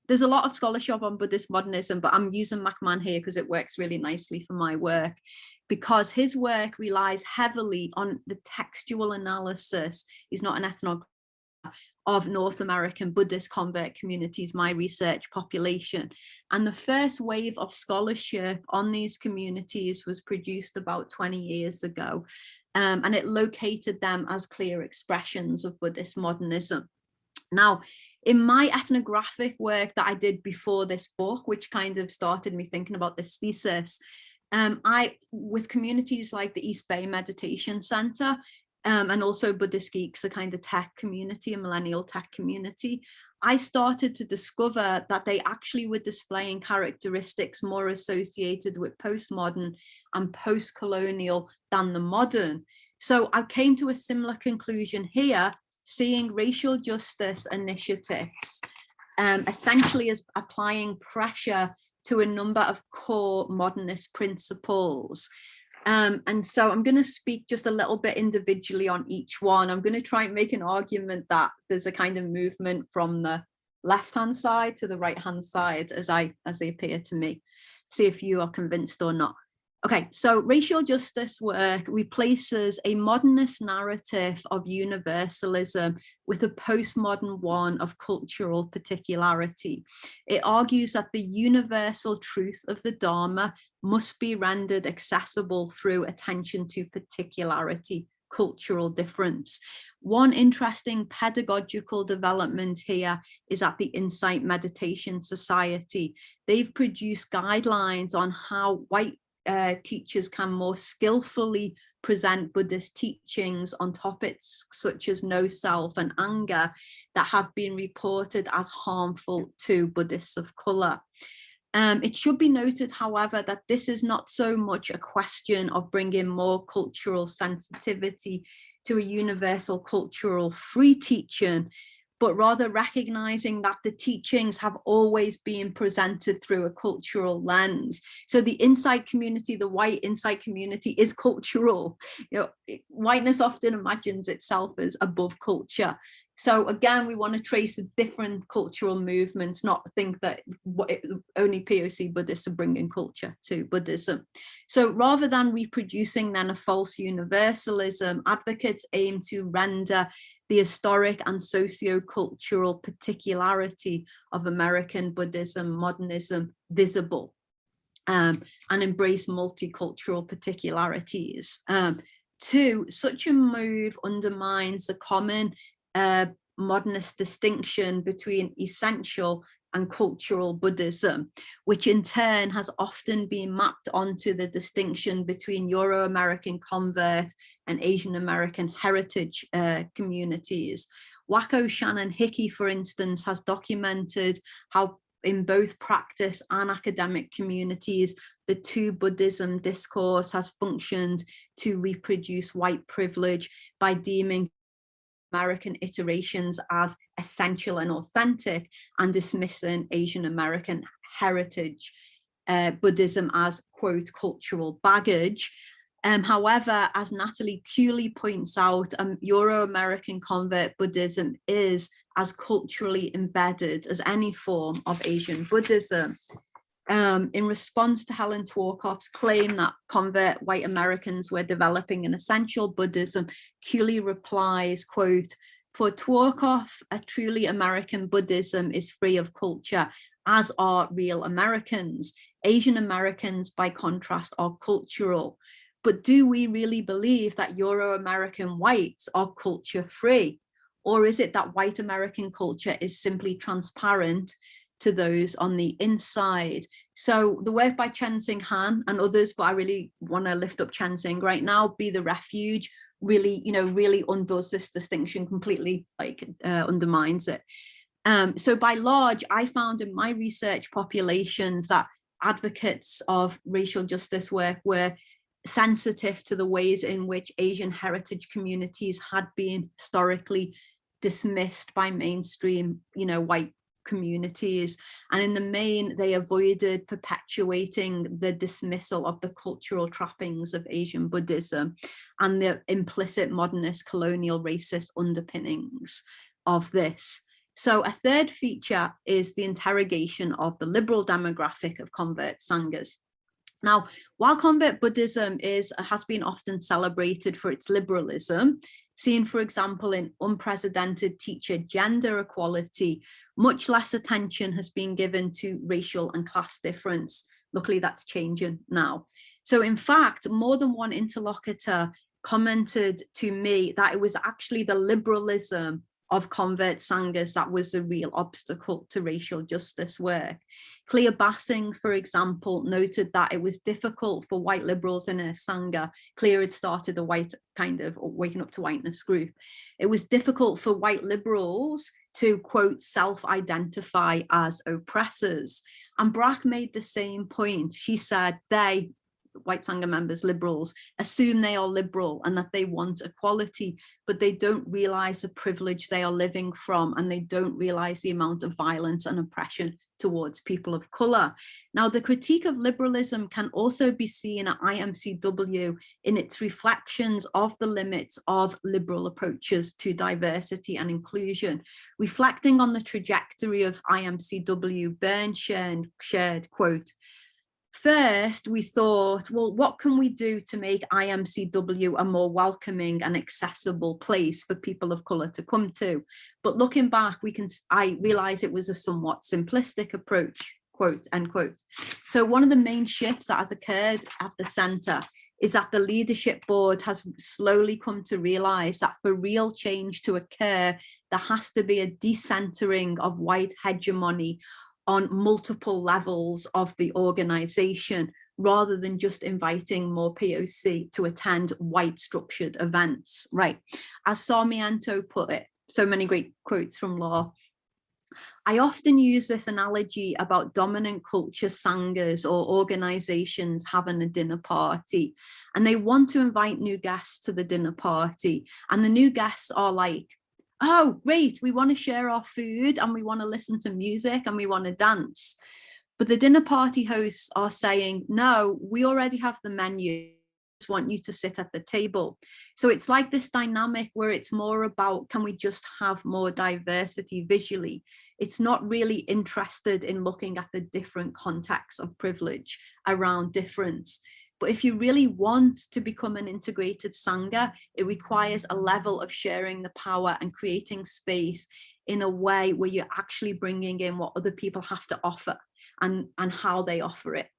there's a lot of scholarship on Buddhist modernism, but I'm using McMahon here because it works really nicely for my work, because his work relies heavily on the textual analysis. He's not an ethnographer of North American Buddhist convert communities, my research population. And the first wave of scholarship on these communities was produced about 20 years ago. And it located them as clear expressions of Buddhist modernism. Now, in my ethnographic work that I did before this book, which kind of started me thinking about this thesis, with communities like the East Bay Meditation Center, and also Buddhist Geeks, a kind of tech community, a millennial tech community, I started to discover that they actually were displaying characteristics more associated with postmodern and post-colonial than the modern. So I came to a similar conclusion here, seeing racial justice initiatives essentially as applying pressure to a number of core modernist principles. And so I'm going to speak just a little bit individually on each one. I'm going to try and make an argument that there's a kind of movement from the left-hand side to the right-hand side as they appear to me. See if you are convinced or not. Okay, so racial justice work replaces a modernist narrative of universalism with a postmodern one of cultural particularity. It argues that the universal truth of the Dharma must be rendered accessible through attention to particularity, cultural difference. One interesting pedagogical development here is at the Insight Meditation Society. They've produced guidelines on how white teachers can more skillfully present Buddhist teachings on topics such as no self and anger that have been reported as harmful to Buddhists of color. It should be noted, however, that this is not so much a question of bringing more cultural sensitivity to a universal cultural free teaching, but rather recognizing that the teachings have always been presented through a cultural lens. So the insight community, the white insight community, is cultural. Whiteness often imagines itself as above culture. So again, we want to trace different cultural movements, not think that only POC Buddhists are bringing culture to Buddhism. So rather than reproducing then a false universalism, advocates aim to render the historic and socio-cultural particularity of American Buddhism, modernism visible, and embrace multicultural particularities. Two, such a move undermines the common modernist distinction between essential and cultural Buddhism, which in turn has often been mapped onto the distinction between Euro-American convert and Asian American heritage communities. Wacko Shannon Hickey, for instance, has documented how in both practice and academic communities, the two Buddhism discourse has functioned to reproduce white privilege by deeming American iterations as essential and authentic and dismissing Asian American heritage Buddhism as, quote, cultural baggage. However, as Natalie Cooley points out, Euro-American convert Buddhism is as culturally embedded as any form of Asian Buddhism. In response to Helen Tworkoff's claim that convert white Americans were developing an essential Buddhism, Cooley replies, quote, "For Tworkoff, a truly American Buddhism is free of culture, as are real Americans. Asian Americans, by contrast, are cultural. But do we really believe that Euro-American whites are culture free? Or is it that white American culture is simply transparent to those on the inside?" So the work by Chen Xing Han and others, but I really want to lift up Chen Xing right now, Be the Refuge, really, really undoes this distinction completely, like undermines it. So by large, I found in my research populations that advocates of racial justice work were sensitive to the ways in which Asian heritage communities had been historically dismissed by mainstream, white communities. And in the main, they avoided perpetuating the dismissal of the cultural trappings of Asian Buddhism and the implicit modernist colonial racist underpinnings of this. So a third feature is the interrogation of the liberal demographic of convert Sanghas. Now, while convert Buddhism has been often celebrated for its liberalism, seen, for example, in unprecedented teacher gender equality, much less attention has been given to racial and class difference. Luckily, that's changing now. So in fact, more than one interlocutor commented to me that it was actually the liberalism of convert Sanghas that was a real obstacle to racial justice work. Clea Bassing, for example, noted that it was difficult for white liberals in a Sangha. Clea had started a white kind of waking up to whiteness group. It was difficult for white liberals to, quote, self-identify as oppressors. And Brack made the same point. She said white Sangha members, liberals, assume they are liberal and that they want equality, but they don't realize the privilege they are living from, and they don't realize the amount of violence and oppression towards people of color. Now, the critique of liberalism can also be seen at IMCW in its reflections of the limits of liberal approaches to diversity and inclusion. Reflecting on the trajectory of IMCW, Byrne shared, quote, "First, we thought, well, what can we do to make IMCW a more welcoming and accessible place for people of color to come to? But looking back, I realized it was a somewhat simplistic approach," quote, end quote. So one of the main shifts that has occurred at the center is that the leadership board has slowly come to realize that for real change to occur, there has to be a decentering of white hegemony on multiple levels of the organization, rather than just inviting more POC to attend white structured events, right? As Sarmiento put it, so many great quotes from Law. I often use this analogy about dominant culture sanghas or organizations having a dinner party, and they want to invite new guests to the dinner party, and the new guests are like, "Oh, great, we want to share our food and we want to listen to music and we want to dance." But the dinner party hosts are saying, "No, we already have the menu. Just want you to sit at the table." So it's like this dynamic where it's more about, can we just have more diversity visually? It's not really interested in looking at the different contexts of privilege around difference. But if you really want to become an integrated Sangha, it requires a level of sharing the power and creating space in a way where you're actually bringing in what other people have to offer and how they offer it,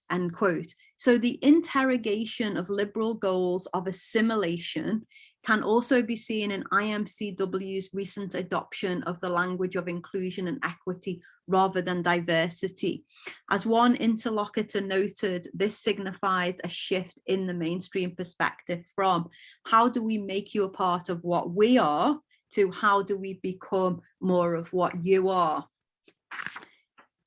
end quote. So the interrogation of liberal goals of assimilation can also be seen in IMCW's recent adoption of the language of inclusion and equity rather than diversity. As one interlocutor noted, this signifies a shift in the mainstream perspective from how do we make you a part of what we are to how do we become more of what you are.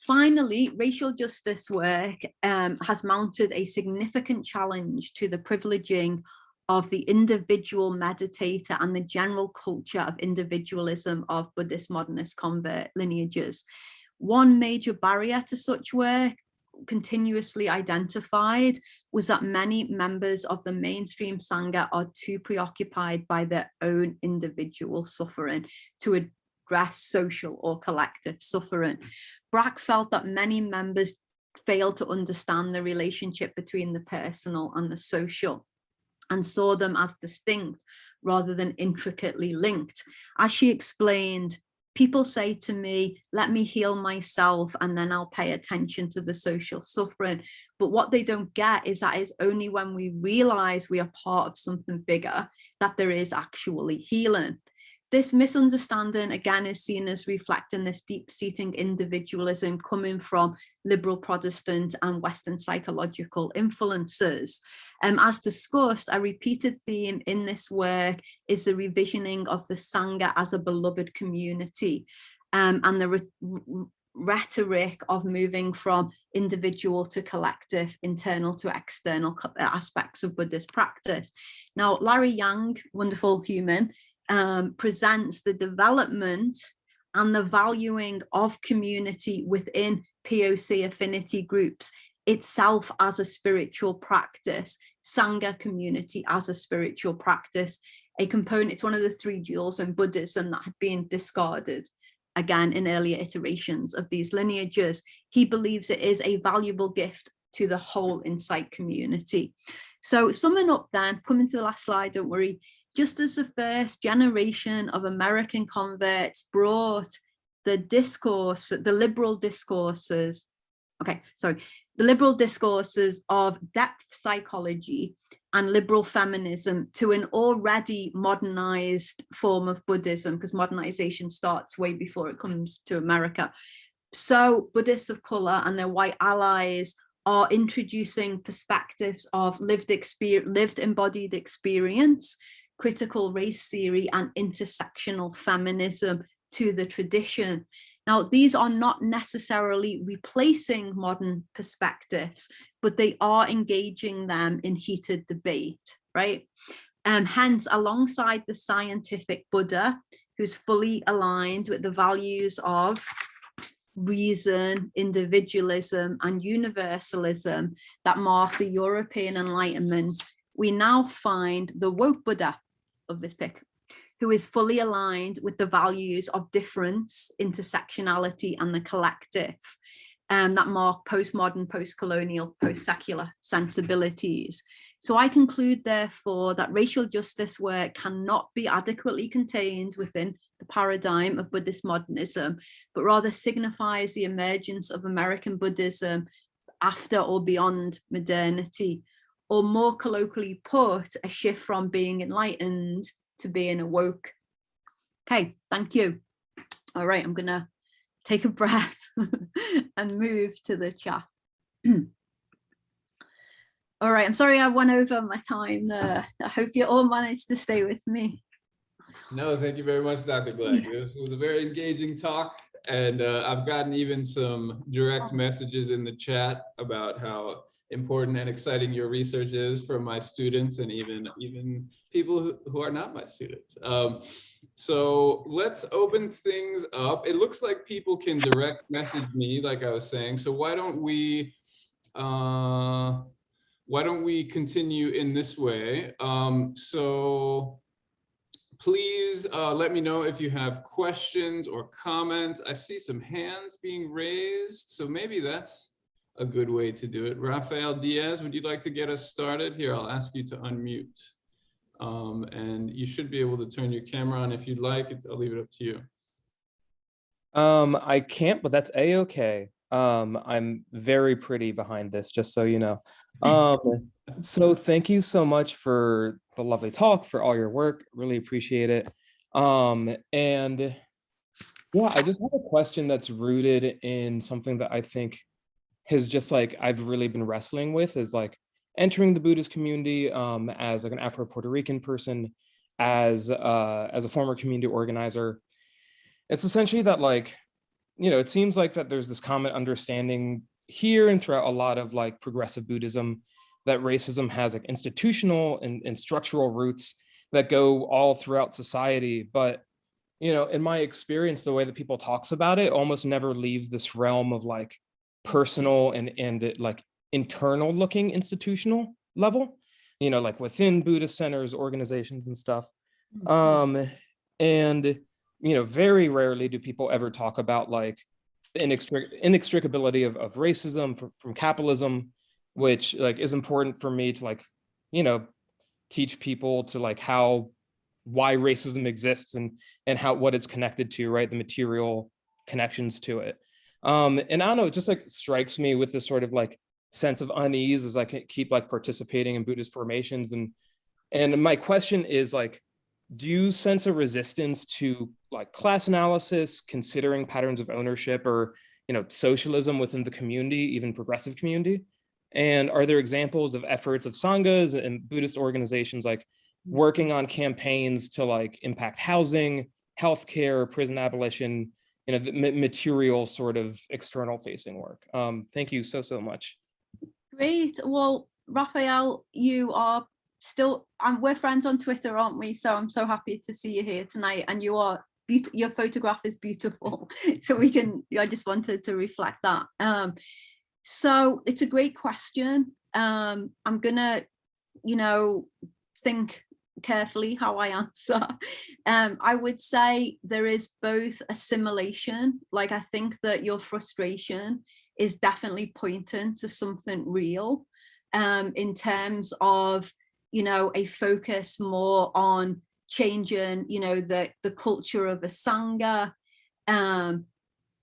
Finally, racial justice work has mounted a significant challenge to the privileging of the individual meditator and the general culture of individualism of Buddhist modernist convert lineages. One major barrier to such work, continuously identified, was that many members of the mainstream Sangha are too preoccupied by their own individual suffering to address social or collective suffering. Brack felt that many members failed to understand the relationship between the personal and the social, and saw them as distinct rather than intricately linked. As she explained, people say to me, "Let me heal myself and then I'll pay attention to the social suffering." But what they don't get is that it's only when we realize we are part of something bigger that there is actually healing. this misunderstanding, again, is seen as reflecting this deep-seating individualism coming from liberal Protestant and Western psychological influences. As discussed, a repeated theme in this work is the revisioning of the Sangha as a beloved community, and the rhetoric of moving from individual to collective, internal to external aspects of Buddhist practice. Now, Larry Yang, wonderful human, presents the development and the valuing of community within POC affinity groups itself as a spiritual practice, Sangha community as a spiritual practice, a component. It's one of the three jewels in Buddhism that had been discarded again in earlier iterations of these lineages. He believes it is a valuable gift to the whole insight community. So summing up then, coming to the last slide, don't worry, just as the first generation of American converts brought the discourse, the liberal discourses of depth psychology and liberal feminism to an already modernized form of Buddhism, because modernization starts way before it comes to America. So Buddhists of color and their white allies are introducing perspectives of lived embodied experience, critical race theory, and intersectional feminism to the tradition. Now, these are not necessarily replacing modern perspectives, but they are engaging them in heated debate, right? And hence, alongside the scientific Buddha, who's fully aligned with the values of reason, individualism, and universalism that mark the European Enlightenment, we now find the woke Buddha of this pic, who is fully aligned with the values of difference, intersectionality, and the collective that mark postmodern, post-colonial, post-secular sensibilities. So I conclude, therefore, that racial justice work cannot be adequately contained within the paradigm of Buddhist modernism, but rather signifies the emergence of American Buddhism after or beyond modernity, or more colloquially put, a shift from being enlightened to being awoke. Okay, thank you. All right, I'm gonna take a breath and move to the chat. All right, I'm sorry I went over my time there. I hope you all managed to stay with me. No, thank you very much, Dr. Gleig. This was a very engaging talk, and I've gotten even some direct messages in the chat about how important and exciting your research is from my students, and even people who are not my students. So let's open things up. It looks like people can direct message me, like I was saying. So why don't we continue in this way? So please let me know if you have questions or comments. I see some hands being raised, so maybe that's a good way to do it. Rafael Diaz, would you like to get us started? Here, I'll ask you to unmute. And you should be able to turn your camera on if you'd like. I'll leave it up to you. I can't, but that's a-okay. I'm very pretty behind this, just so you know. So thank you so much for the lovely talk, for all your work. Really appreciate it. And yeah, I just have a question that's rooted in something that I think has just like I've really been wrestling with, is like entering the Buddhist community as like an Afro-Puerto Rican person, as a former community organizer. It's essentially that, like, you know, it seems like that there's this common understanding here and throughout a lot of like progressive Buddhism that racism has like institutional and structural roots that go all throughout society. But, you know, in my experience, the way that people talks about it almost never leaves this realm of like personal and like internal looking institutional level, you know, like within Buddhist centers, organizations and stuff. And, you know, very rarely do people ever talk about like the inextricability of racism from capitalism, which like is important for me to like, you know, teach people to like why racism exists and what it's connected to, right? The material connections to it. And I don't know, it just like strikes me with this sort of like sense of unease as I keep like participating in Buddhist formations. And my question is like, do you sense a resistance to like class analysis, considering patterns of ownership, or socialism within the community, even progressive community? And are there examples of efforts of sanghas and Buddhist organizations like working on campaigns to like impact housing, healthcare, prison abolition, the material sort of external facing work? Thank you so much. Great. Well, Raphael, you are still, we're friends on Twitter, aren't we? So I'm so happy to see you here tonight, and you are your photograph is beautiful. So I just wanted to reflect that. So it's a great question. I'm gonna, think carefully how I answer. I would say there is both assimilation, like I think that your frustration is definitely pointing to something real, in terms of, a focus more on changing, the culture of a sangha.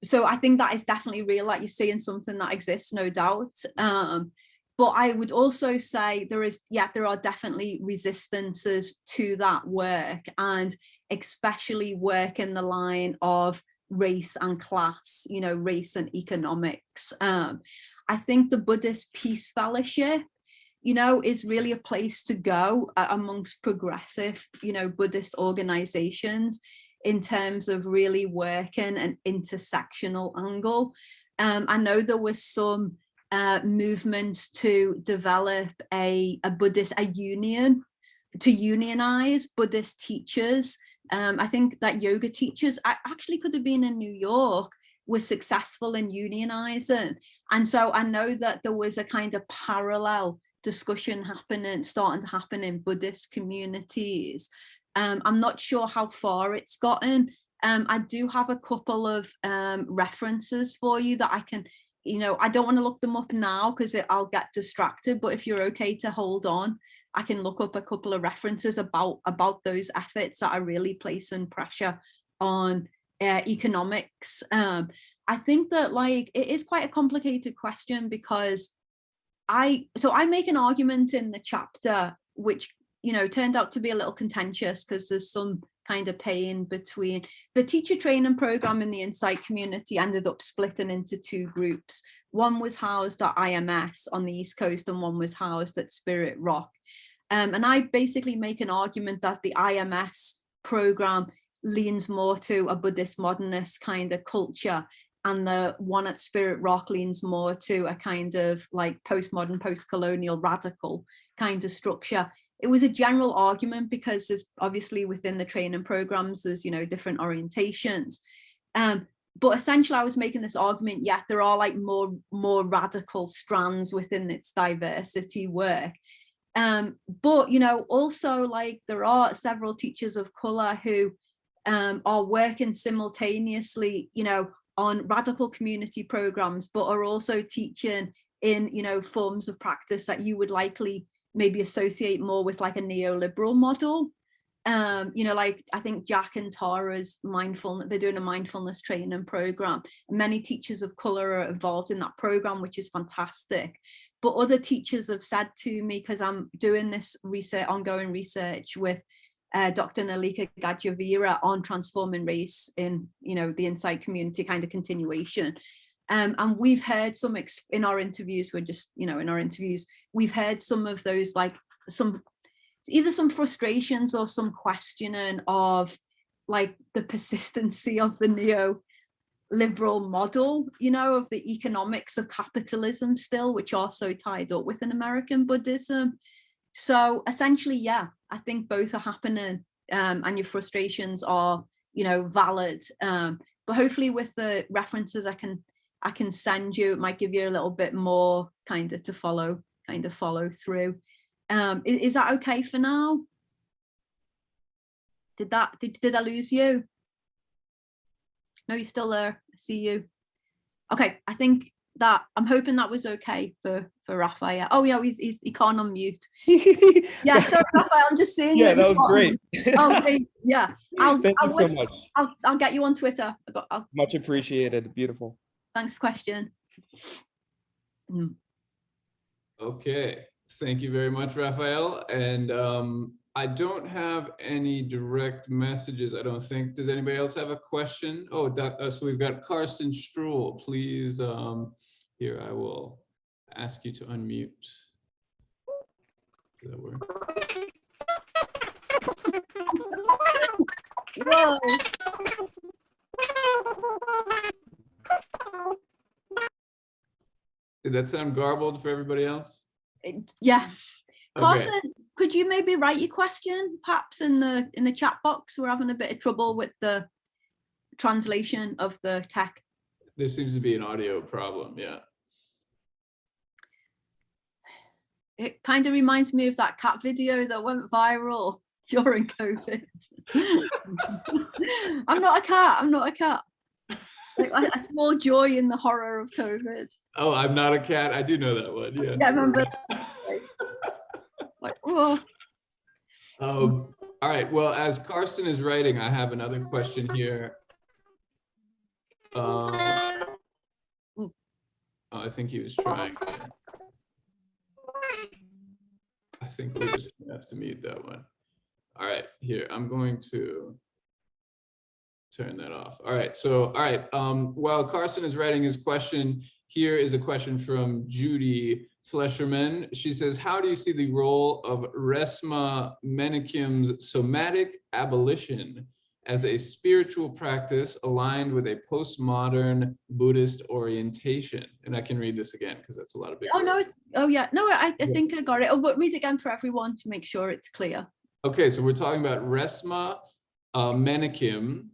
So I think that is definitely real, like you're seeing something that exists, no doubt. But I would also say there are definitely resistances to that work, and especially work in the line of race and class, race and economics. I think the Buddhist Peace Fellowship, is really a place to go amongst progressive, Buddhist organizations in terms of really working an intersectional angle. I know there was some movements to develop a union to unionize Buddhist teachers. I think that yoga teachers actually could have been in New York were successful in unionizing. And so I know that there was a kind of parallel discussion starting to happen in Buddhist communities. I'm not sure how far it's gotten. I do have a couple of references for you that I can, I don't want to look them up now because I'll get distracted, but if you're okay to hold on, I can look up a couple of references about those efforts that are really placing pressure on economics. I think that it is quite a complicated question, because I make an argument in the chapter which turned out to be a little contentious, because there's some kind of pain between the teacher training program in the Insight community ended up splitting into two groups. One was housed at IMS on the East Coast, and one was housed at Spirit Rock. And I basically make an argument that the IMS program leans more to a Buddhist modernist kind of culture, and the one at Spirit Rock leans more to a kind of like postmodern, post-colonial, radical kind of structure. It was a general argument because there's obviously within the training programs, there's, different orientations. But essentially I was making this argument, yet there are like more radical strands within its diversity work. But, also like there are several teachers of color who are working simultaneously, on radical community programs, but are also teaching in, forms of practice that you would likely maybe associate more with like a neoliberal model. Like I think Jack and Tara's mindfulness, they're doing a mindfulness training program. Many teachers of color are involved in that program, which is fantastic. But other teachers have said to me, because I'm doing this ongoing research with Dr. Nalika Gadjavira on transforming race in, the Insight community kind of continuation. And we've heard some in our interviews, we've heard some of those, like either some frustrations or some questioning of like the persistency of the neoliberal model, of the economics of capitalism still, which are so tied up within American Buddhism. So essentially, yeah, I think both are happening, and your frustrations are, valid. But hopefully with the references I can send you, it might give you a little bit more kind of to follow through. Is that okay for now? Did I lose you? No, you're still there. I see you. Okay, I think that I'm hoping that was okay for Raphael. Oh yeah, he can't unmute. Yeah, so Raphael, I'm just seeing. Yeah, that was great. Oh, great. Yeah, Thank you so much. I'll get you on Twitter. Much appreciated. Beautiful. Thanks for the question. Okay, thank you very much, Raphael. And I don't have any direct messages, I don't think. Does anybody else have a question? Oh, so we've got Karsten Struhl. Please, here, I will ask you to unmute. Does that work? Whoa. Did that sound garbled for everybody else? Yeah. Okay. Carson, could you maybe write your question perhaps in the chat box? We're having a bit of trouble with the translation of the tech. There seems to be an audio problem, yeah. It kind of reminds me of that cat video that went viral during COVID. I'm not a cat. I'm not a cat. Like, a small joy in the horror of COVID. Oh, I'm not a cat. I do know that one. Yeah. Yeah, I remember. Like, oh. All right. Well, as Karsten is writing, I have another question here. I think he was trying. I think we're just gonna have to mute that one. All right, here, I'm going to turn that off. All right, while Karsten is writing his question, here is a question from Judy Flesherman. She says, how do you see the role of Resmaa Menakem's somatic abolition as a spiritual practice aligned with a postmodern Buddhist orientation? And I can read this again because that's a lot of big words. I think I got it. Oh, but read it again for everyone to make sure it's clear. Okay, so we're talking about Resmaa Menakem.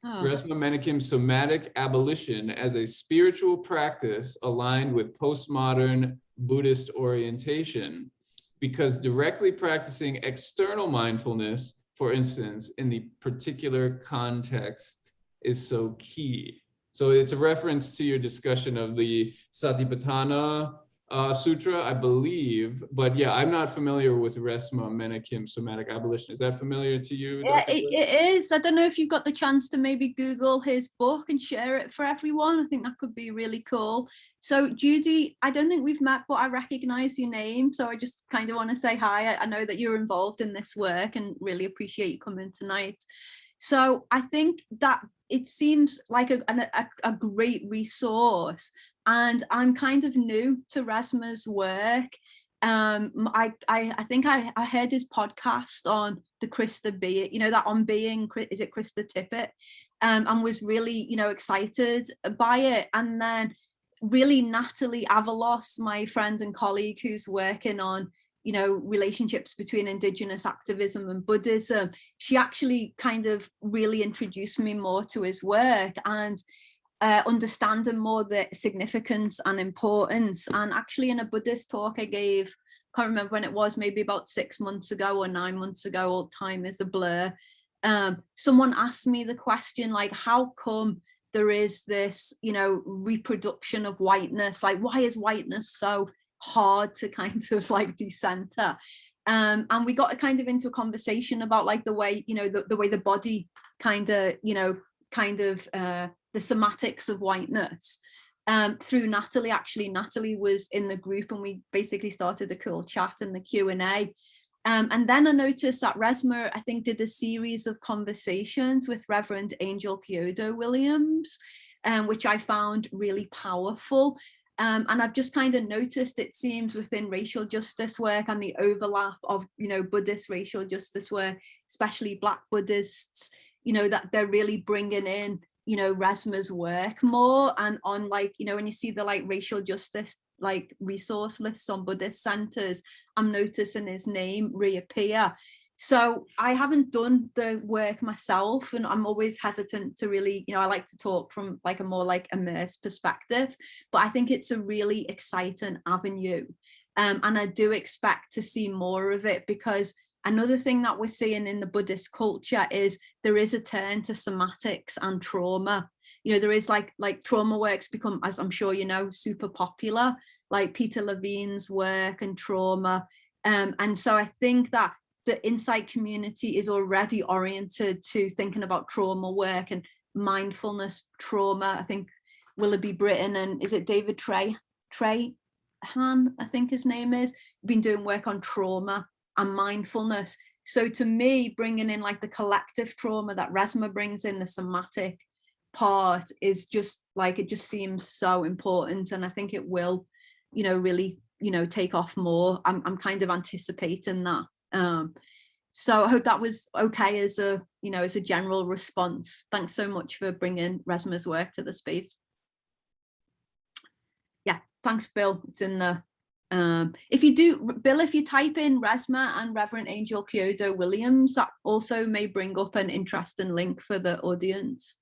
Resmaa Menakem's somatic abolition as a spiritual practice aligned with postmodern Buddhist orientation, because directly practicing external mindfulness, for instance, in the particular context, is so key. So it's a reference to your discussion of the Satipatthana Sutra, I believe, but yeah, I'm not familiar with Resmaa Menakem's somatic abolition. Is that familiar to you? Yeah, it is. I don't know if you've got the chance to maybe Google his book and share it for everyone. I think that could be really cool. So Judy, I don't think we've met, but I recognize your name. So I just kind of want to say hi. I know that you're involved in this work and really appreciate you coming tonight. So I think that it seems like a great resource. And I'm kind of new to Resmaa's work. I think I heard his podcast on the Krista Being, that On Being, is it Krista Tippett? And was really, excited by it. And then really Natalie Avalos, my friend and colleague who's working on, relationships between Indigenous activism and Buddhism, she actually kind of really introduced me more to his work and understanding more the significance and importance. And actually in a Buddhist talk I gave, can't remember when it was, maybe about 6 months ago or 9 months ago, all time is a blur, someone asked me the question, like, how come there is this, reproduction of whiteness? Like, why is whiteness so hard to kind of like decenter? And we got kind of into a conversation about like the way, the way the body kind of, the somatics of whiteness through Natalie. Actually, Natalie was in the group and we basically started a cool chat in the Q&A. And then I noticed that Resmaa, I think, did a series of conversations with Reverend Angel Kyodo Williams, which I found really powerful. And I've just kind of noticed, it seems, within racial justice work and the overlap of, Buddhist racial justice work, especially Black Buddhists, that they're really bringing in, Resmaa's work more. And on like, when you see the like racial justice like resource lists on Buddhist centers, I'm noticing his name reappear. So I haven't done the work myself, and I'm always hesitant to really, I like to talk from like a more like immersed perspective, but I think it's a really exciting avenue. And I do expect to see more of it, because another thing that we're seeing in the Buddhist culture is there is a turn to somatics and trauma. There is like trauma works become, as I'm sure super popular, like Peter Levine's work and trauma. And so I think that the Insight community is already oriented to thinking about trauma work and mindfulness trauma. I think Willoughby Britton and is it David Trahan, I think his name is, been doing work on trauma and mindfulness. So to me, bringing in like the collective trauma that Resmaa brings in, the somatic part, is just like, it just seems so important. And I think it will, you know, really, you know, take off more. I'm kind of anticipating that. So I hope that was okay as a, you know, as a general response. Thanks so much for bringing Resmaa's work to the space. Yeah, thanks, Bill. It's in the, if you do, Bill, if you type in Resmaa and Reverend Angel Kyodo Williams, that also may bring up an interesting link for the audience.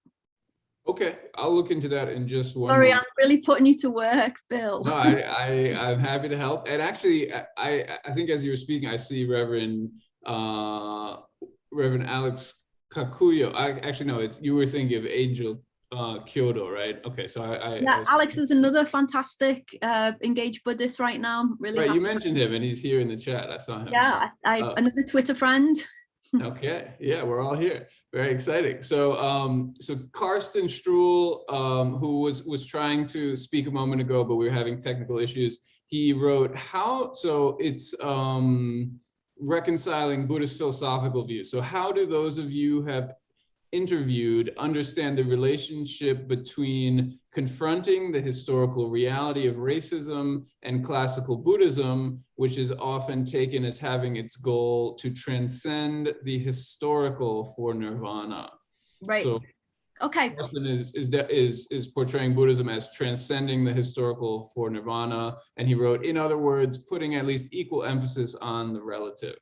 Okay, I'll look into that in just one Sorry, moment. I'm really putting you to work, Bill. No, I'm happy to help. And actually, I think as you were speaking, I see Reverend Alex Kakuyo. Actually, no, it's, you were thinking of Angel Kyodo, right? Okay, so yeah, Alex is another fantastic engaged Buddhist right now. Really, right, you mentioned him, and he's here in the chat. I saw him. Yeah, another Twitter friend. Okay, yeah, we're all here. Very exciting. So, so Karsten Struhl, who was trying to speak a moment ago, but we were having technical issues. He wrote how. So it's reconciling Buddhist philosophical views. So how do those of you who have interviewed understand the relationship between confronting the historical reality of racism and classical Buddhism, which is often taken as having its goal to transcend the historical for nirvana? Right. So okay. Karsten is portraying Buddhism as transcending the historical for nirvana, and he wrote, in other words, putting at least equal emphasis on the relative.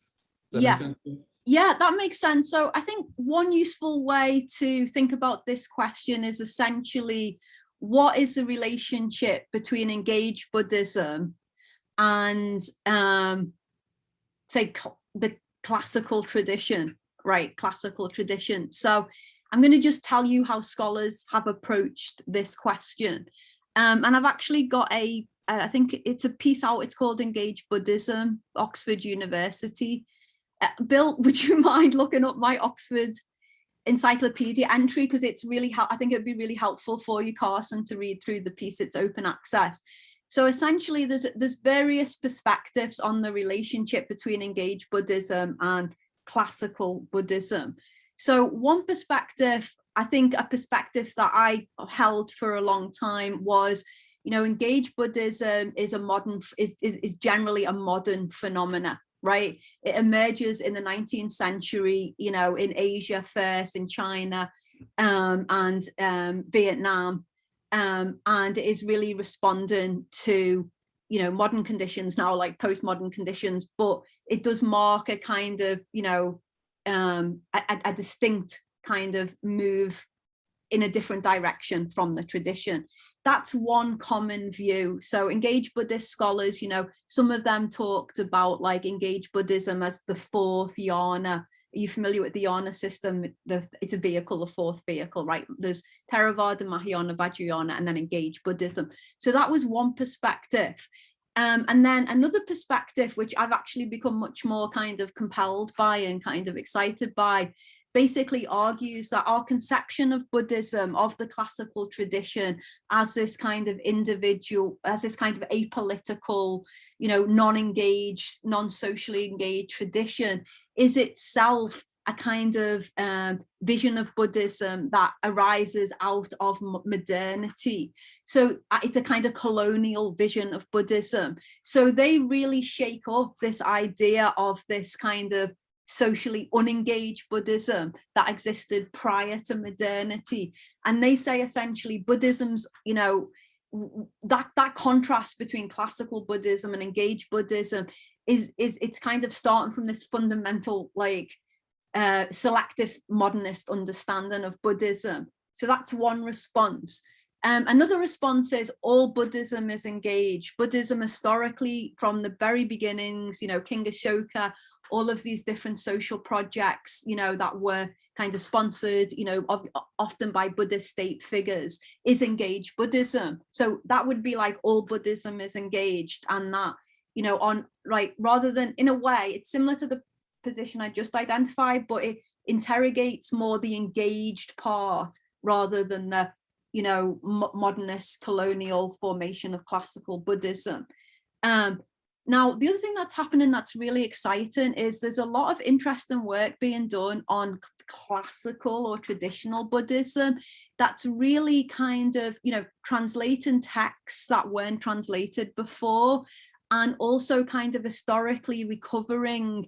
Does that make sense? Yeah, that makes sense. So I think one useful way to think about this question is essentially, what is the relationship between engaged Buddhism and say the classical tradition, right? Classical tradition. So I'm going to just tell you how scholars have approached this question. And I've actually got I think it's a piece out, it's called Engaged Buddhism, Oxford University. Bill, would you mind looking up my Oxford encyclopedia entry? Because it's really, I think it'd be really helpful for you, Carson, to read through the piece. It's open access. So essentially, there's various perspectives on the relationship between engaged Buddhism and classical Buddhism. So one perspective, I think a perspective that I held for a long time was, you know, engaged Buddhism is generally a modern phenomena. Right, it emerges in the 19th century, you know, in Asia first, in China, and Vietnam, and it is really responding to, you know, modern conditions now, like postmodern conditions. But it does mark a kind of, you know, a distinct kind of move in a different direction from the tradition. That's one common view. So engaged Buddhist scholars, you know, some of them talked about like engaged Buddhism as the fourth jhana. Are you familiar with the jhana system? It's a vehicle, the fourth vehicle, right? There's Theravada, Mahayana, Vajrayana, and then engaged Buddhism. So that was one perspective. And then another perspective, which I've actually become much more kind of compelled by and kind of excited by, basically argues that our conception of Buddhism, of the classical tradition, as this kind of individual, as this kind of apolitical, you know, non-engaged, non-socially engaged tradition, is itself a kind of vision of Buddhism that arises out of modernity. So it's a kind of colonial vision of Buddhism. So they really shake up this idea of this kind of socially unengaged Buddhism that existed prior to modernity. And they say essentially Buddhism's, you know, that contrast between classical Buddhism and engaged Buddhism is it's kind of starting from this fundamental, like, selective modernist understanding of Buddhism. So that's one response. Another response is all Buddhism is engaged. Buddhism historically, from the very beginnings, you know, King Ashoka, all of these different social projects, you know, that were kind of sponsored, you know, often by Buddhist state figures, is engaged Buddhism. So that would be like all Buddhism is engaged, and that, you know, on, right, rather than, in a way, it's similar to the position I just identified, but it interrogates more the engaged part rather than the, you know, modernist colonial formation of classical Buddhism. Now, the other thing that's happening that's really exciting is there's a lot of interesting work being done on classical or traditional Buddhism that's really kind of, translating texts that weren't translated before, and also kind of historically recovering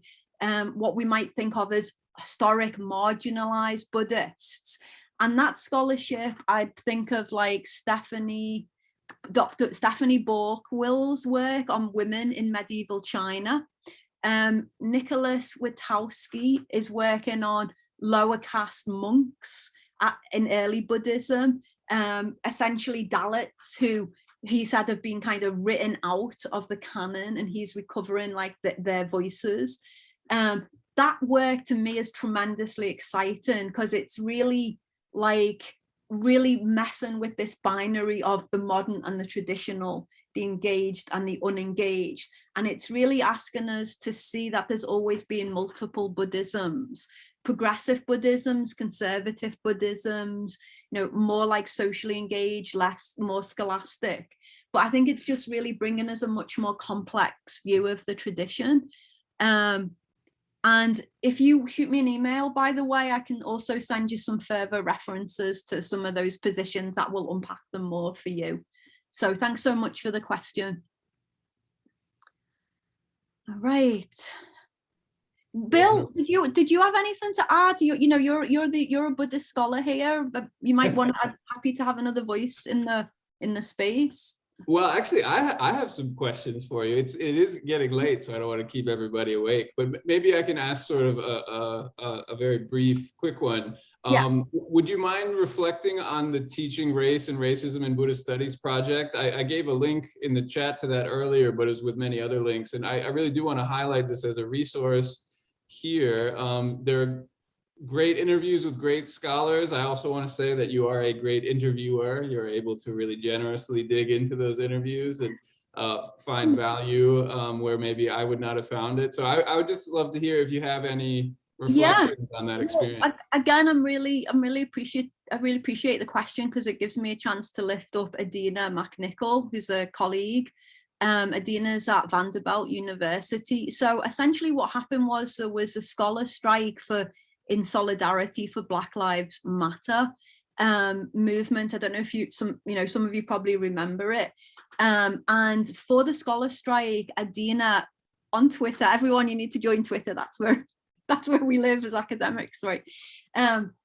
what we might think of as historic marginalized Buddhists. And that scholarship, I'd think of like Dr. Stephanie Bork-Will's work on women in medieval China. Nicholas Witowski is working on lower caste monks in early Buddhism, essentially Dalits who he said have been kind of written out of the canon, and he's recovering like their voices. That work to me is tremendously exciting because it's really messing with this binary of the modern and the traditional, the engaged and the unengaged. And it's really asking us to see that there's always been multiple Buddhisms, progressive Buddhisms, conservative Buddhisms, more like socially engaged, more scholastic. But I think it's just really bringing us a much more complex view of the tradition. And if you shoot me an email, by the way, I can also send you some further references to some of those positions that will unpack them more for you. So thanks so much for the question. All right. Bill, did you have anything to add? You're a Buddhist scholar here, but you might want to. I'm happy to have another voice in the space. Well, actually, I have some questions for you. It is getting late, so I don't want to keep everybody awake. But maybe I can ask sort of a very brief, quick one. Yeah. Would you mind reflecting on the Teaching Race and Racism in Buddhist Studies project? I gave a link in the chat to that earlier, but it was with many other links. And I really do want to highlight this as a resource here. There are great interviews with great scholars. I also want to say that you are a great interviewer. You're able to really generously dig into those interviews and find value where maybe I would not have found it. So I would just love to hear if you have any reflections on that experience. Well, again, I really appreciate the question because it gives me a chance to lift up Adina McNichol, who's a colleague. Adina's at Vanderbilt University. So essentially what happened was there was a scholar strike in solidarity for Black Lives Matter movement. I don't know if some of you probably remember it. And for the scholar strike, Adina on Twitter, everyone, you need to join Twitter. That's where we live as academics, right?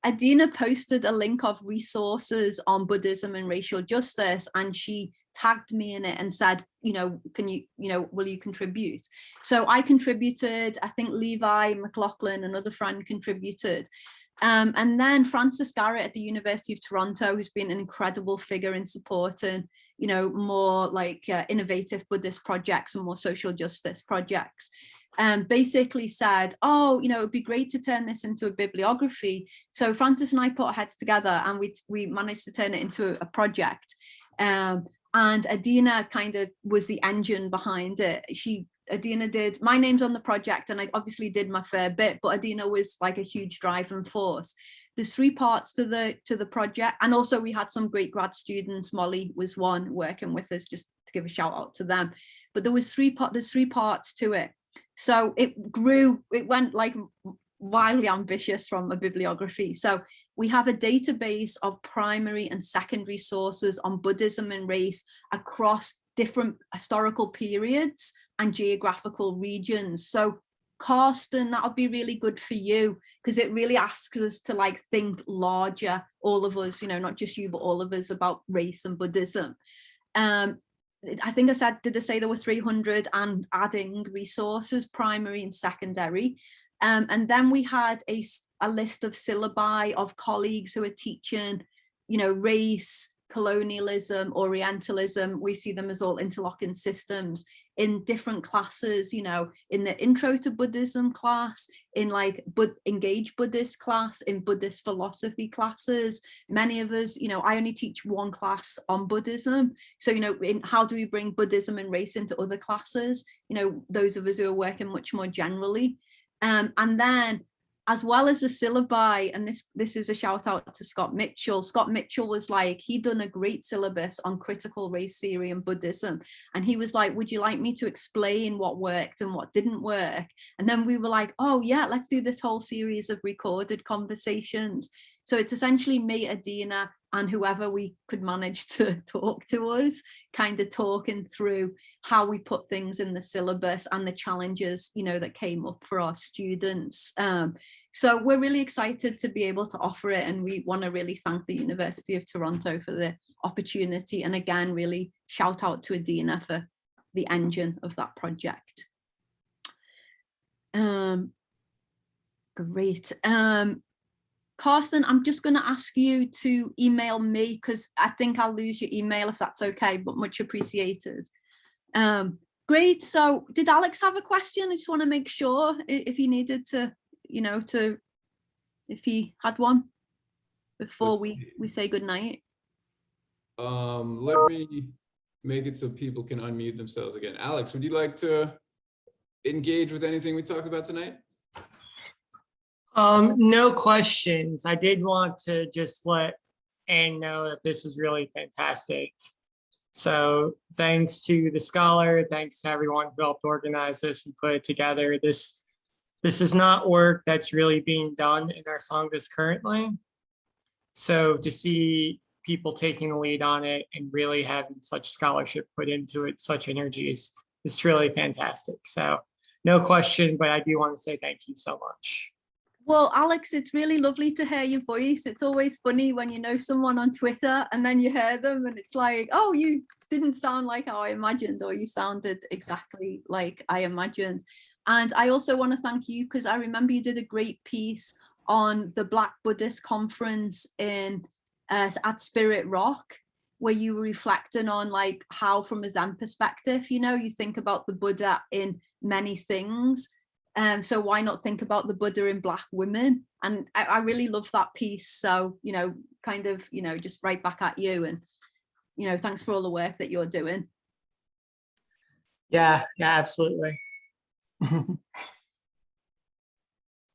Adina posted a link of resources on Buddhism and racial justice, and she tagged me in it and said, will you contribute? So I contributed. I think Levi McLaughlin, another friend, contributed. And then Francis Garrett at the University of Toronto, who's been an incredible figure in supporting, more like innovative Buddhist projects and more social justice projects, basically said, it would be great to turn this into a bibliography. So Francis and I put our heads together and we managed to turn it into a project. And Adina kind of was the engine behind it. Adina did, my name's on the project and I obviously did my fair bit, but Adina was like a huge driving force. There's 3 parts to the project. And also we had some great grad students. Molly was one working with us, just to give a shout out to them. But there's 3 parts to it. So it went like wildly ambitious from a bibliography. So we have a database of primary and secondary sources on Buddhism and race across different historical periods and geographical regions. So Carsten, that'll be really good for you because it really asks us to think larger, all of us, not just you, but all of us, about race and Buddhism. I think did I say there were 300 and adding resources, primary and secondary. And then we had a list of syllabi of colleagues who are teaching, race, colonialism, Orientalism. We see them as all interlocking systems in different classes, in the intro to Buddhism class, in engaged Buddhist class, in Buddhist philosophy classes. Many of us, I only teach one class on Buddhism. So, in how do we bring Buddhism and race into other classes? Those of us who are working much more generally. And then as well as the syllabi, and this is a shout out to Scott Mitchell. Scott Mitchell was like, he'd done a great syllabus on critical race theory and Buddhism. And he was like, would you like me to explain what worked and what didn't work? And then we were like, oh yeah, let's do this whole series of recorded conversations. So it's essentially me, Adina, and whoever we could manage to talk to us, kind of talking through how we put things in the syllabus and the challenges, you know, that came up for our students. So we're really excited to be able to offer it, and we want to really thank the University of Toronto for the opportunity. And again, really shout out to Adina for the engine of that project. Great. Carsten, I'm just going to ask you to email me because I think I'll lose your email if that's okay, but much appreciated. Great. So did Alex have a question? I just want to make sure if he needed to, you know, if he had one before we say good night. Let me make it so people can unmute themselves again. Alex, would you like to engage with anything we talked about tonight? No questions. I did want to just let Anne know that this was really fantastic. So thanks to the scholar, thanks to everyone who helped organize this and put it together. This is not work that's really being done in our Sanghas currently. So to see people taking the lead on it and really having such scholarship put into it, such energy is truly fantastic. So no question, but I do want to say thank you so much. Well, Alex, it's really lovely to hear your voice. It's always funny when you know someone on Twitter and then you hear them and it's like, oh, you didn't sound like how I imagined, or you sounded exactly like I imagined. And I also want to thank you because I remember you did a great piece on the Black Buddhist Conference in at Spirit Rock, where you were reflecting on like how from a Zen perspective, you know, you think about the Buddha in many things. So why not think about the Buddha in Black women? And I really love that piece. So, you know, kind of, you know, just right back at you, and, you know, thanks for all the work that you're doing. Yeah, absolutely.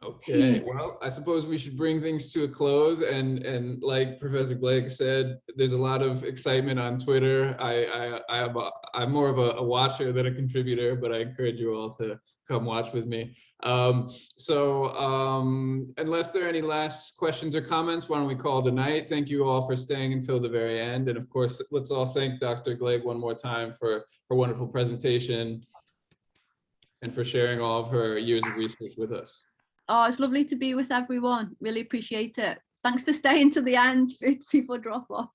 Okay, well, I suppose we should bring things to a close. And like Professor Gleig said, there's a lot of excitement on Twitter. I'm more of a watcher than a contributor, but I encourage you all to come watch with me. Unless there are any last questions or comments, why don't we call it a night? Thank you all for staying until the very end. And of course, let's all thank Dr. Gleig one more time for her wonderful presentation and for sharing all of her years of research with us. Oh, it's lovely to be with everyone. Really appreciate it. Thanks for staying to the end if people drop off.